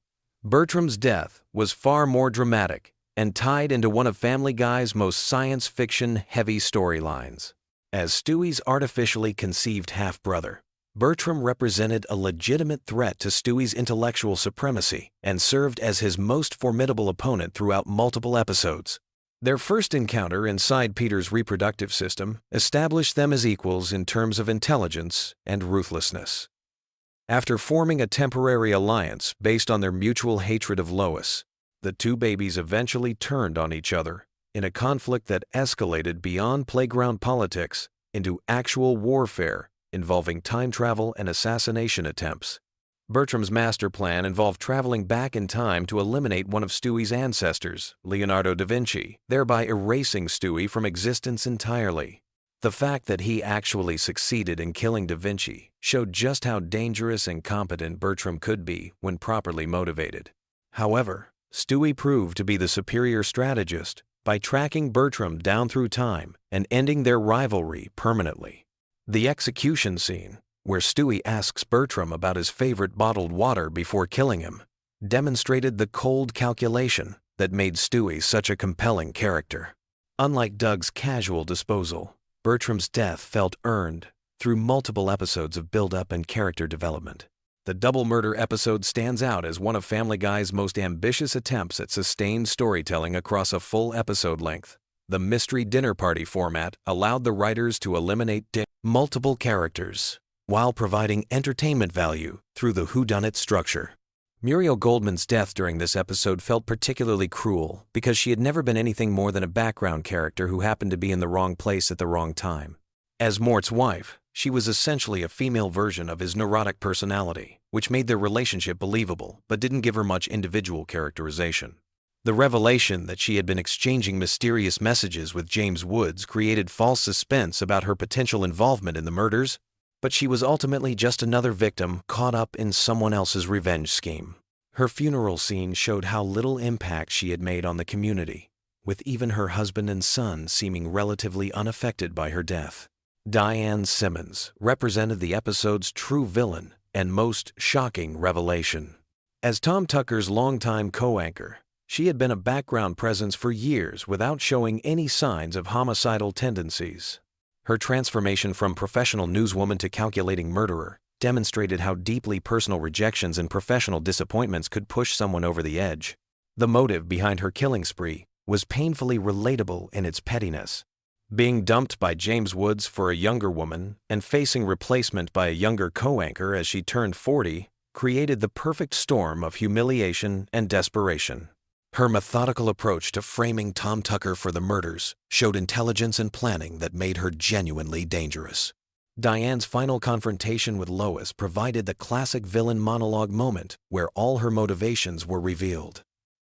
Bertram's death was far more dramatic and tied into one of Family Guy's most science fiction-heavy storylines. As Stewie's artificially conceived half-brother, Bertram represented a legitimate threat to Stewie's intellectual supremacy and served as his most formidable opponent throughout multiple episodes. Their first encounter inside Peter's reproductive system established them as equals in terms of intelligence and ruthlessness. After forming a temporary alliance based on their mutual hatred of Lois, the two babies eventually turned on each other in a conflict that escalated beyond playground politics into actual warfare involving time travel and assassination attempts. Bertram's master plan involved traveling back in time to eliminate one of Stewie's ancestors, Leonardo da Vinci, thereby erasing Stewie from existence entirely. The fact that he actually succeeded in killing da Vinci showed just how dangerous and competent Bertram could be when properly motivated. However, Stewie proved to be the superior strategist by tracking Bertram down through time and ending their rivalry permanently. The execution scene, where Stewie asks Bertram about his favorite bottled water before killing him, demonstrated the cold calculation that made Stewie such a compelling character. Unlike Doug's casual disposal, Bertram's death felt earned through multiple episodes of build-up and character development. The double murder episode stands out as one of Family Guy's most ambitious attempts at sustained storytelling across a full episode length. The mystery dinner party format allowed the writers to eliminate multiple characters while providing entertainment value through the whodunit structure. Muriel Goldman's death during this episode felt particularly cruel because she had never been anything more than a background character who happened to be in the wrong place at the wrong time. As Mort's wife, she was essentially a female version of his neurotic personality, which made their relationship believable but didn't give her much individual characterization. The revelation that she had been exchanging mysterious messages with James Woods created false suspense about her potential involvement in the murders, but she was ultimately just another victim caught up in someone else's revenge scheme. Her funeral scene showed how little impact she had made on the community, with even her husband and son seeming relatively unaffected by her death. Diane Simmons represented the episode's true villain and most shocking revelation. As Tom Tucker's longtime co-anchor, she had been a background presence for years without showing any signs of homicidal tendencies. Her transformation from professional newswoman to calculating murderer demonstrated how deeply personal rejections and professional disappointments could push someone over the edge. The motive behind her killing spree was painfully relatable in its pettiness. Being dumped by James Woods for a younger woman and facing replacement by a younger co-anchor as she turned 40 created the perfect storm of humiliation and desperation. Her methodical approach to framing Tom Tucker for the murders showed intelligence and planning that made her genuinely dangerous. Diane's final confrontation with Lois provided the classic villain monologue moment where all her motivations were revealed.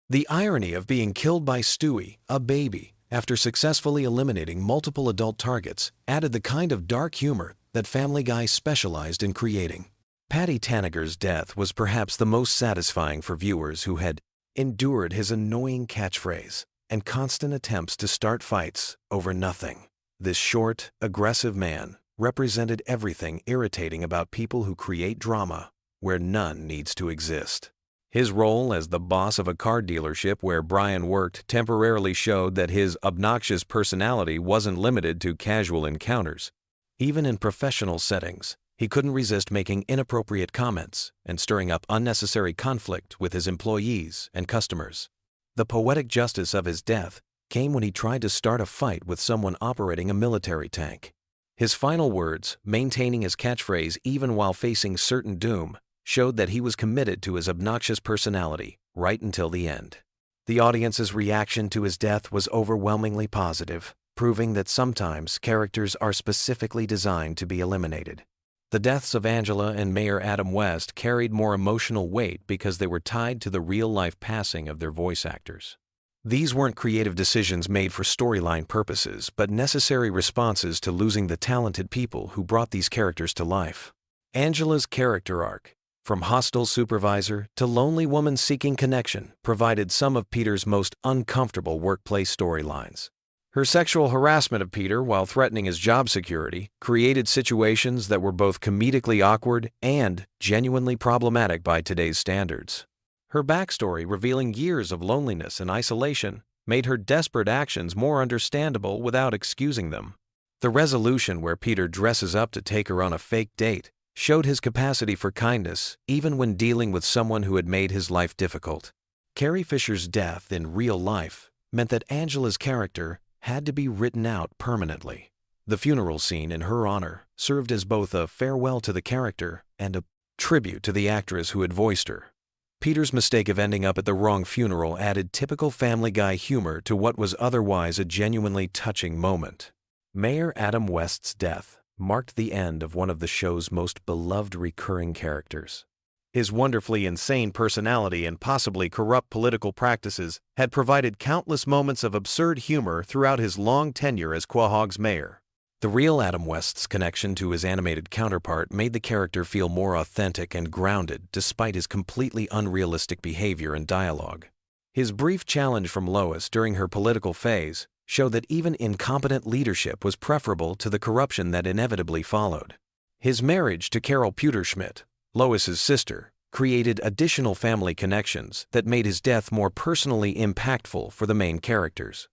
The irony of being killed by Stewie, a baby, after successfully eliminating multiple adult targets added the kind of dark humor that Family Guy specialized in creating. Patty Tanager's death was perhaps the most satisfying for viewers who had endured his annoying catchphrase and constant attempts to start fights over nothing. This short, aggressive man represented everything irritating about people who create drama where none needs to exist. His role as the boss of a car dealership where Brian worked temporarily showed that his obnoxious personality wasn't limited to casual encounters. Even in professional settings, he couldn't resist making inappropriate comments and stirring up unnecessary conflict with his employees and customers. The poetic justice of his death came when he tried to start a fight with someone operating a military tank. His final words, maintaining his catchphrase even while facing certain doom, showed that he was committed to his obnoxious personality right until the end. The audience's reaction to his death was overwhelmingly positive, proving that sometimes characters are specifically designed to be eliminated. The deaths of Angela and Mayor Adam West carried more emotional weight because they were tied to the real-life passing of their voice actors. These weren't creative decisions made for storyline purposes, but necessary responses to losing the talented people who brought these characters to life. Angela's character arc, from hostile supervisor to lonely woman seeking connection, provided some of Peter's most uncomfortable workplace storylines. Her sexual harassment of Peter while threatening his job security created situations that were both comedically awkward and genuinely problematic by today's standards. Her backstory, revealing years of loneliness and isolation, made her desperate actions more understandable without excusing them. The resolution where Peter dresses up to take her on a fake date showed his capacity for kindness even when dealing with someone who had made his life difficult. Carrie Fisher's death in real life meant that Angela's character had to be written out permanently. The funeral scene in her honor served as both a farewell to the character and a tribute to the actress who had voiced her. Peter's mistake of ending up at the wrong funeral added typical Family Guy humor to what was otherwise a genuinely touching moment. Mayor Adam West's death marked the end of one of the show's most beloved recurring characters. His wonderfully insane personality and possibly corrupt political practices had provided countless moments of absurd humor throughout his long tenure as Quahog's mayor. The real Adam West's connection to his animated counterpart made the character feel more authentic and grounded despite his completely unrealistic behavior and dialogue. His brief challenge from Lois during her political phase showed that even incompetent leadership was preferable to the corruption that inevitably followed. His marriage to Carol Pewterschmidt, Lois's sister, created additional family connections that made his death more personally impactful for the main characters.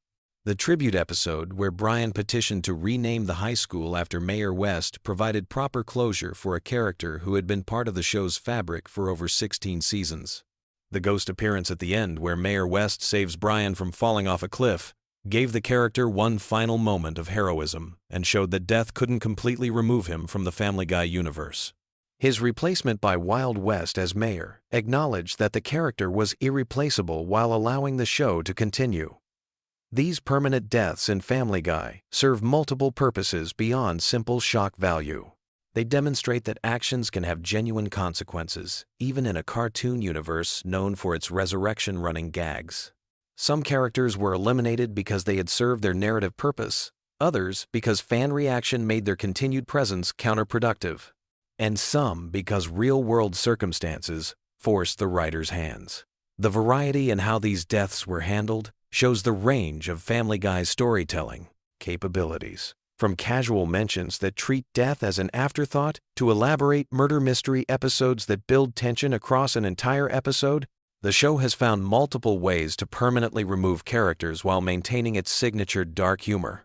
The tribute episode where Brian petitioned to rename the high school after Mayor West provided proper closure for a character who had been part of the show's fabric for over 16 seasons. The ghost appearance at the end where Mayor West saves Brian from falling off a cliff gave the character one final moment of heroism and showed that death couldn't completely remove him from the Family Guy universe. His replacement by Wild West as mayor acknowledged that the character was irreplaceable while allowing the show to continue. These permanent deaths in Family Guy serve multiple purposes beyond simple shock value. They demonstrate that actions can have genuine consequences, even in a cartoon universe known for its resurrection-running gags. Some characters were eliminated because they had served their narrative purpose, others because fan reaction made their continued presence counterproductive, and some because real-world circumstances forced the writer's hands. The variety in how these deaths were handled shows the range of Family Guy's storytelling capabilities, from casual mentions that treat death as an afterthought to elaborate murder mystery episodes that build tension across an entire episode. The show has found multiple ways to permanently remove characters while maintaining its signature dark humor.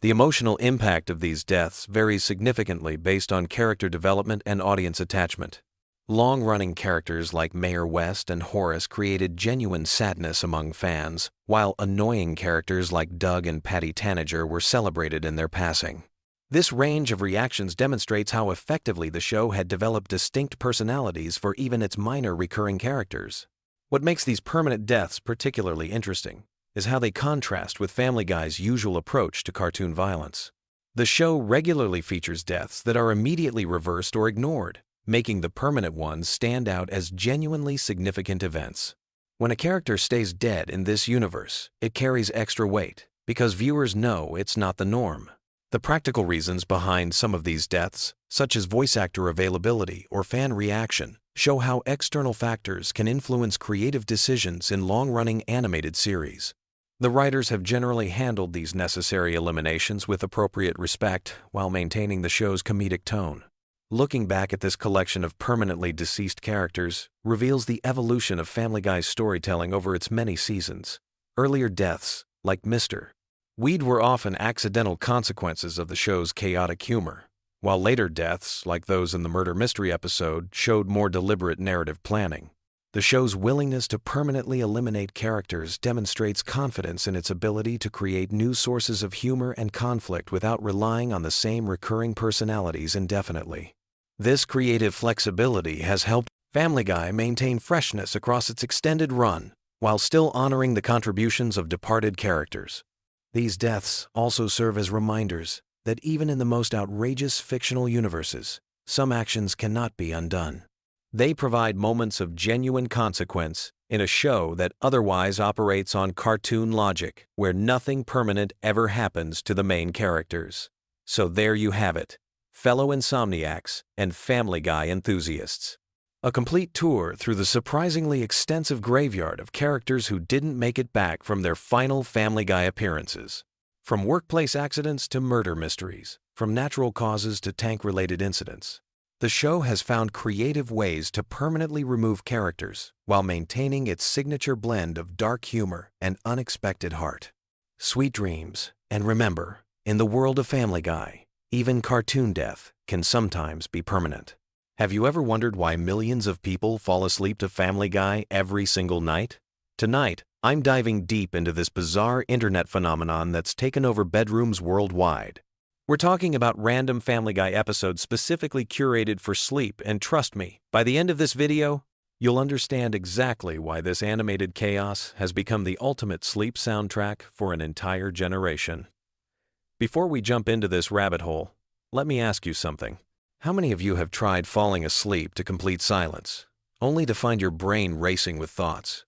The emotional impact of these deaths varies significantly based on character development and audience attachment. Long-running characters like Mayor West and Horace created genuine sadness among fans, while annoying characters like Doug and Patty Tanager were celebrated in their passing. This range of reactions demonstrates how effectively the show had developed distinct personalities for even its minor recurring characters. What makes these permanent deaths particularly interesting is how they contrast with Family Guy's usual approach to cartoon violence. The show regularly features deaths that are immediately reversed or ignored, making the permanent ones stand out as genuinely significant events. When a character stays dead in this universe, it carries extra weight, because viewers know it's not the norm. The practical reasons behind some of these deaths, such as voice actor availability or fan reaction, show how external factors can influence creative decisions in long-running animated series. The writers have generally handled these necessary eliminations with appropriate respect while maintaining the show's comedic tone. Looking back at this collection of permanently deceased characters reveals the evolution of Family Guy's storytelling over its many seasons. Earlier deaths, like Mr. Weed, were often accidental consequences of the show's chaotic humor, while later deaths, like those in the murder mystery episode, showed more deliberate narrative planning. The show's willingness to permanently eliminate characters demonstrates confidence in its ability to create new sources of humor and conflict without relying on the same recurring personalities indefinitely. This creative flexibility has helped Family Guy maintain freshness across its extended run, while still honoring the contributions of departed characters. These deaths also serve as reminders that even in the most outrageous fictional universes, some actions cannot be undone. They provide moments of genuine consequence in a show that otherwise operates on cartoon logic, where nothing permanent ever happens to the main characters. So there you have it, fellow insomniacs and Family Guy enthusiasts. A complete tour through the surprisingly extensive graveyard of characters who didn't make it back from their final Family Guy appearances. From workplace accidents to murder mysteries, from natural causes to tank-related incidents, the show has found creative ways to permanently remove characters while maintaining its signature blend of dark humor and unexpected heart. Sweet dreams, and remember, in the world of Family Guy, even cartoon death can sometimes be permanent. Have you ever wondered why millions of people fall asleep to Family Guy every single night? Tonight, I'm diving deep into this bizarre internet phenomenon that's taken over bedrooms worldwide. We're talking about random Family Guy episodes specifically curated for sleep, and trust me, by the end of this video, you'll understand exactly why this animated chaos has become the ultimate sleep soundtrack for an entire generation. Before we jump into this rabbit hole, let me ask you something. How many of you have tried falling asleep to complete silence, only to find your brain racing with thoughts?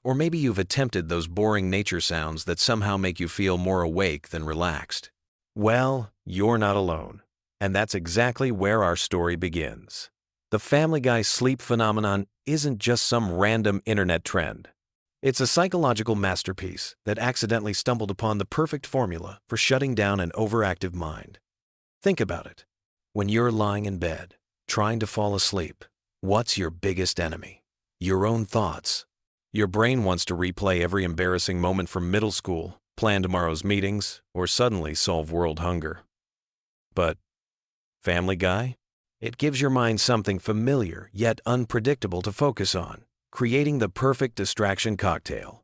Or maybe you've attempted those boring nature sounds that somehow make you feel more awake than relaxed. Well, you're not alone, and that's exactly where our story begins. The Family Guy sleep phenomenon isn't just some random internet trend. It's a psychological masterpiece that accidentally stumbled upon the perfect formula for shutting down an overactive mind. Think about it. When you're lying in bed, trying to fall asleep, what's your biggest enemy? Your own thoughts. Your brain wants to replay every embarrassing moment from middle school, plan tomorrow's meetings, or suddenly solve world hunger. But Family Guy? It gives your mind something familiar yet unpredictable to focus on, creating the perfect distraction cocktail.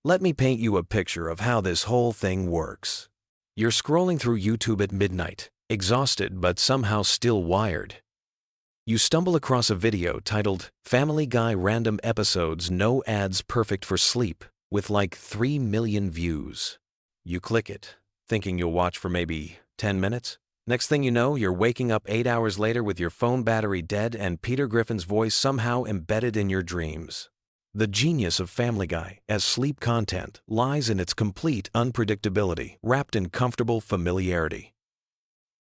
Let me paint you a picture of how this whole thing works. You're scrolling through YouTube at midnight, exhausted but somehow still wired. You stumble across a video titled Family Guy Random Episodes No Ads Perfect for Sleep, with like 3 million views. You click it, thinking you'll watch for maybe 10 minutes. Next thing you know, you're waking up 8 hours later with your phone battery dead and Peter Griffin's voice somehow embedded in your dreams. The genius of Family Guy as sleep content lies in its complete unpredictability, wrapped in comfortable familiarity.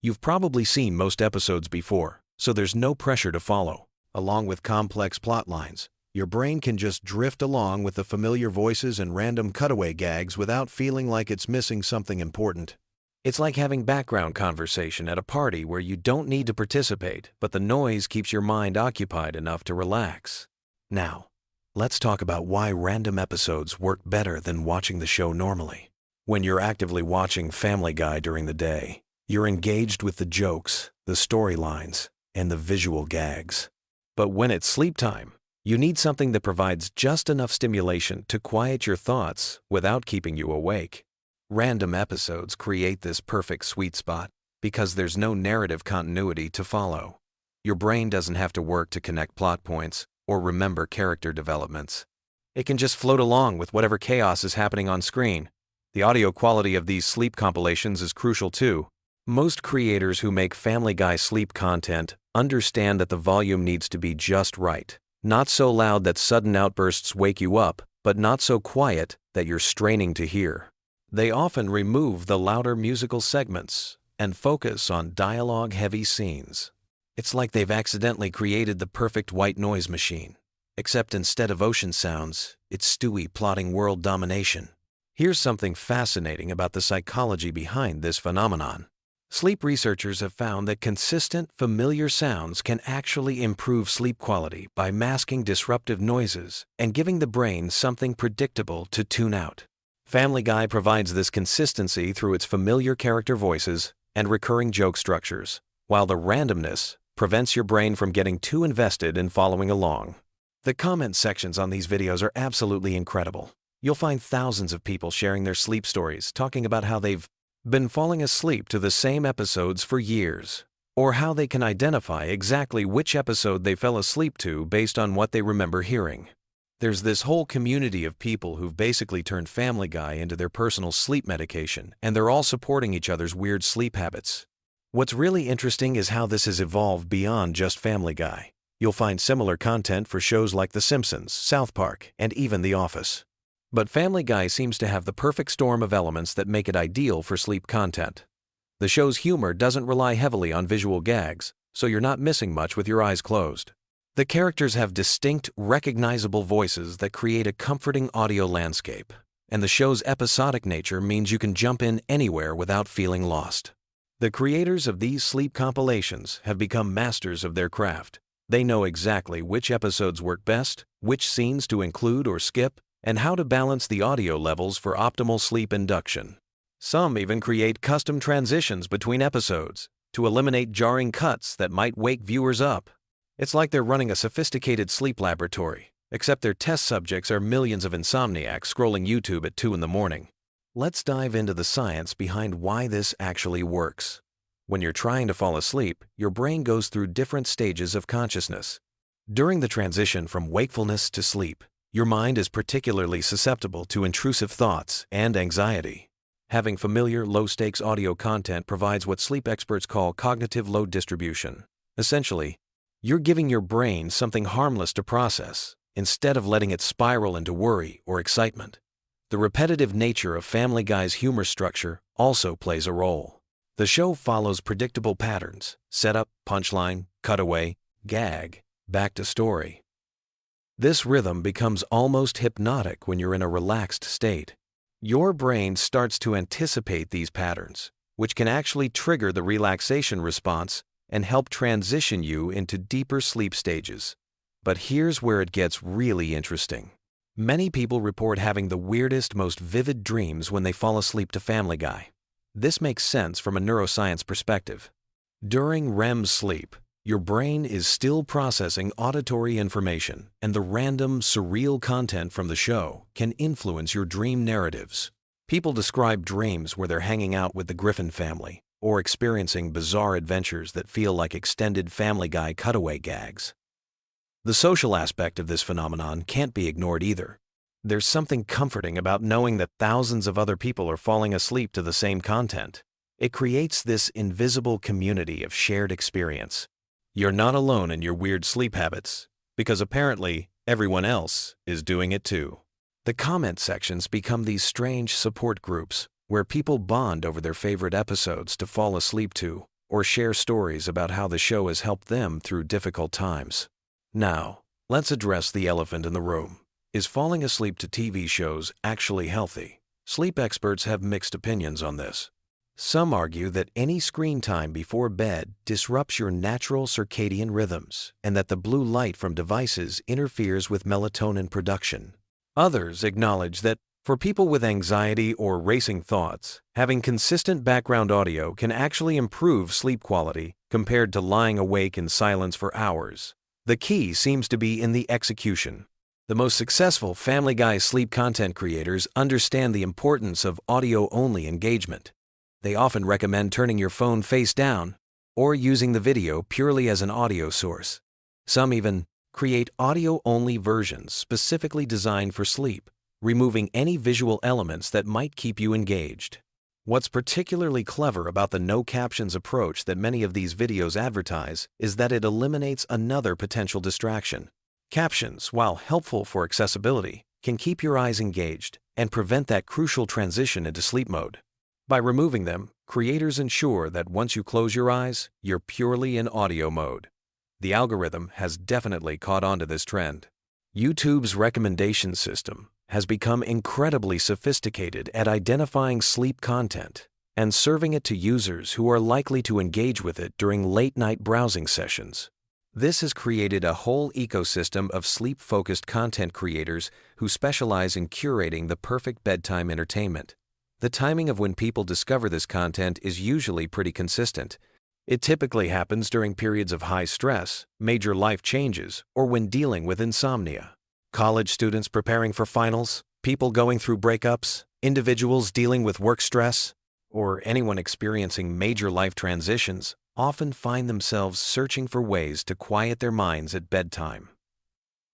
You've probably seen most episodes before, so there's no pressure to follow. Along with complex plot lines, your brain can just drift along with the familiar voices and random cutaway gags without feeling like it's missing something important. It's like having background conversation at a party where you don't need to participate, but the noise keeps your mind occupied enough to relax. Now, let's talk about why random episodes work better than watching the show normally. When you're actively watching Family Guy during the day, you're engaged with the jokes, the storylines, and the visual gags. But when it's sleep time, you need something that provides just enough stimulation to quiet your thoughts without keeping you awake. Random episodes create this perfect sweet spot because there's no narrative continuity to follow. Your brain doesn't have to work to connect plot points or remember character developments. It can just float along with whatever chaos is happening on screen. The audio quality of these sleep compilations is crucial too. Most creators who make Family Guy sleep content understand that the volume needs to be just right. Not so loud that sudden outbursts wake you up, but not so quiet that you're straining to hear. They often remove the louder musical segments and focus on dialogue-heavy scenes. It's like they've accidentally created the perfect white noise machine, except instead of ocean sounds, it's Stewie plotting world domination. Here's something fascinating about the psychology behind this phenomenon. Sleep researchers have found that consistent, familiar sounds can actually improve sleep quality by masking disruptive noises and giving the brain something predictable to tune out. Family Guy provides this consistency through its familiar character voices and recurring joke structures, while the randomness prevents your brain from getting too invested in following along. The comment sections on these videos are absolutely incredible. You'll find thousands of people sharing their sleep stories, talking about how they've been falling asleep to the same episodes for years, or how they can identify exactly which episode they fell asleep to based on what they remember hearing. There's this whole community of people who've basically turned Family Guy into their personal sleep medication, and they're all supporting each other's weird sleep habits. What's really interesting is how this has evolved beyond just Family Guy. You'll find similar content for shows like The Simpsons, South Park, and even The Office. But Family Guy seems to have the perfect storm of elements that make it ideal for sleep content. The show's humor doesn't rely heavily on visual gags, so you're not missing much with your eyes closed. The characters have distinct, recognizable voices that create a comforting audio landscape, and the show's episodic nature means you can jump in anywhere without feeling lost. The creators of these sleep compilations have become masters of their craft. They know exactly which episodes work best, which scenes to include or skip, and how to balance the audio levels for optimal sleep induction. Some even create custom transitions between episodes to eliminate jarring cuts that might wake viewers up. It's like they're running a sophisticated sleep laboratory, except their test subjects are millions of insomniacs scrolling YouTube at 2 in the morning. Let's dive into the science behind why this actually works. When you're trying to fall asleep, your brain goes through different stages of consciousness. During the transition from wakefulness to sleep, your mind is particularly susceptible to intrusive thoughts and anxiety. Having familiar, low-stakes audio content provides what sleep experts call cognitive load distribution. Essentially, you're giving your brain something harmless to process, instead of letting it spiral into worry or excitement. The repetitive nature of Family Guy's humor structure also plays a role. The show follows predictable patterns: setup, punchline, cutaway, gag, back to story. This rhythm becomes almost hypnotic when you're in a relaxed state. Your brain starts to anticipate these patterns, which can actually trigger the relaxation response and help transition you into deeper sleep stages. But here's where it gets really interesting. Many people report having the weirdest, most vivid dreams when they fall asleep to Family Guy. This makes sense from a neuroscience perspective. During REM sleep, your brain is still processing auditory information, and the random, surreal content from the show can influence your dream narratives. People describe dreams where they're hanging out with the Griffin family or experiencing bizarre adventures that feel like extended Family Guy cutaway gags. The social aspect of this phenomenon can't be ignored either. There's something comforting about knowing that thousands of other people are falling asleep to the same content. It creates this invisible community of shared experience. You're not alone in your weird sleep habits, because apparently everyone else is doing it too. The comment sections become these strange support groups where people bond over their favorite episodes to fall asleep to, or share stories about how the show has helped them through difficult times. Now, let's address the elephant in the room. Is falling asleep to TV shows actually healthy? Sleep experts have mixed opinions on this. Some argue that any screen time before bed disrupts your natural circadian rhythms and that the blue light from devices interferes with melatonin production. Others acknowledge that for people with anxiety or racing thoughts, having consistent background audio can actually improve sleep quality compared to lying awake in silence for hours. The key seems to be in the execution. The most successful Family Guy sleep content creators understand the importance of audio-only engagement. They often recommend turning your phone face down or using the video purely as an audio source. Some even create audio-only versions specifically designed for sleep, removing any visual elements that might keep you engaged. What's particularly clever about the no-captions approach that many of these videos advertise is that it eliminates another potential distraction. Captions, while helpful for accessibility, can keep your eyes engaged and prevent that crucial transition into sleep mode. By removing them, creators ensure that once you close your eyes, you're purely in audio mode. The algorithm has definitely caught on to this trend. YouTube's recommendation system has become incredibly sophisticated at identifying sleep content and serving it to users who are likely to engage with it during late-night browsing sessions. This has created a whole ecosystem of sleep-focused content creators who specialize in curating the perfect bedtime entertainment. The timing of when people discover this content is usually pretty consistent. It typically happens during periods of high stress, major life changes, or when dealing with insomnia. College students preparing for finals, people going through breakups, individuals dealing with work stress, or anyone experiencing major life transitions often find themselves searching for ways to quiet their minds at bedtime.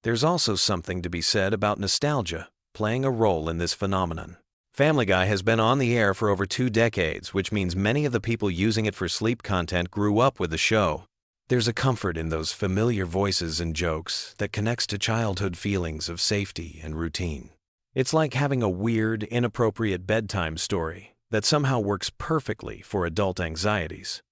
There's also something to be said about nostalgia playing a role in this phenomenon. Family Guy has been on the air for over 2 decades, which means many of the people using it for sleep content grew up with the show. There's a comfort in those familiar voices and jokes that connects to childhood feelings of safety and routine. It's like having a weird, inappropriate bedtime story that somehow works perfectly for adult anxieties.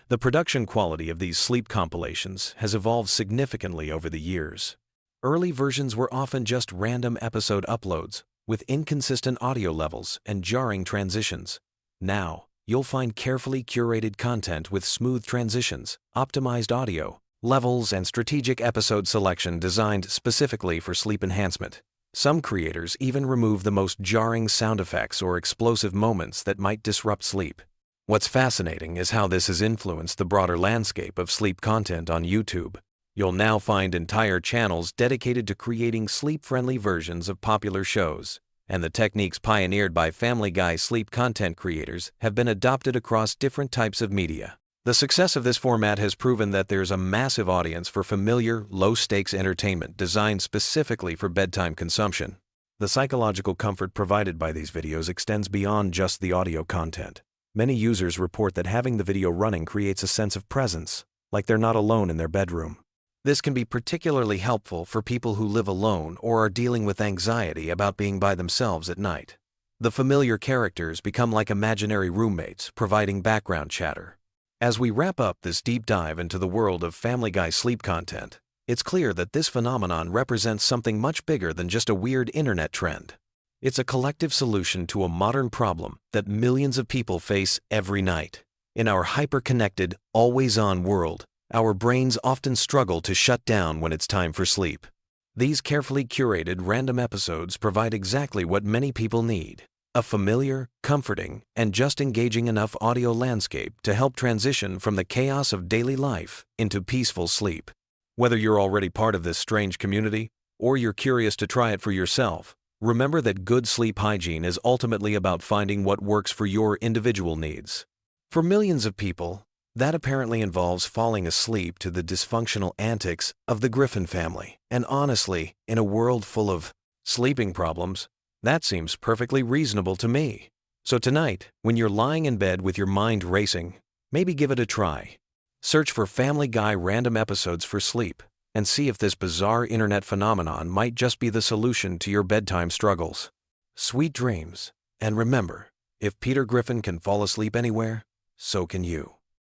The production quality of these sleep compilations has evolved significantly over the years. Early versions were often just random episode uploads with inconsistent audio levels and jarring transitions. Now, you'll find carefully curated content with smooth transitions, optimized audio, levels, and strategic episode selection designed specifically for sleep enhancement. Some creators even remove the most jarring sound effects or explosive moments that might disrupt sleep. What's fascinating is how this has influenced the broader landscape of sleep content on YouTube. You'll now find entire channels dedicated to creating sleep-friendly versions of popular shows, and the techniques pioneered by Family Guy sleep content creators have been adopted across different types of media. The success of this format has proven that there's a massive audience for familiar, low-stakes entertainment designed specifically for bedtime consumption. The psychological comfort provided by these videos extends beyond just the audio content. Many users report that having the video running creates a sense of presence, like they're not alone in their bedroom. This can be particularly helpful for people who live alone or are dealing with anxiety about being by themselves at night. The familiar characters become like imaginary roommates, providing background chatter. As we wrap up this deep dive into the world of Family Guy sleep content, it's clear that this phenomenon represents something much bigger than just a weird internet trend. It's a collective solution to a modern problem that millions of people face every night. In our hyper-connected, always-on world, our brains often struggle to shut down when it's time for sleep. These carefully curated random episodes provide exactly what many people need: a familiar, comforting, and just engaging enough audio landscape to help transition from the chaos of daily life into peaceful sleep. Whether you're already part of this strange community or you're curious to try it for yourself, remember that good sleep hygiene is ultimately about finding what works for your individual needs. For millions of people, that apparently involves falling asleep to the dysfunctional antics of the Griffin family. And honestly, in a world full of sleeping problems, that seems perfectly reasonable to me. So tonight, when you're lying in bed with your mind racing, maybe give it a try. Search for Family Guy random episodes for sleep and see if this bizarre internet phenomenon might just be the solution to your bedtime struggles. Sweet dreams, and remember, if Peter Griffin can fall asleep anywhere, so can you.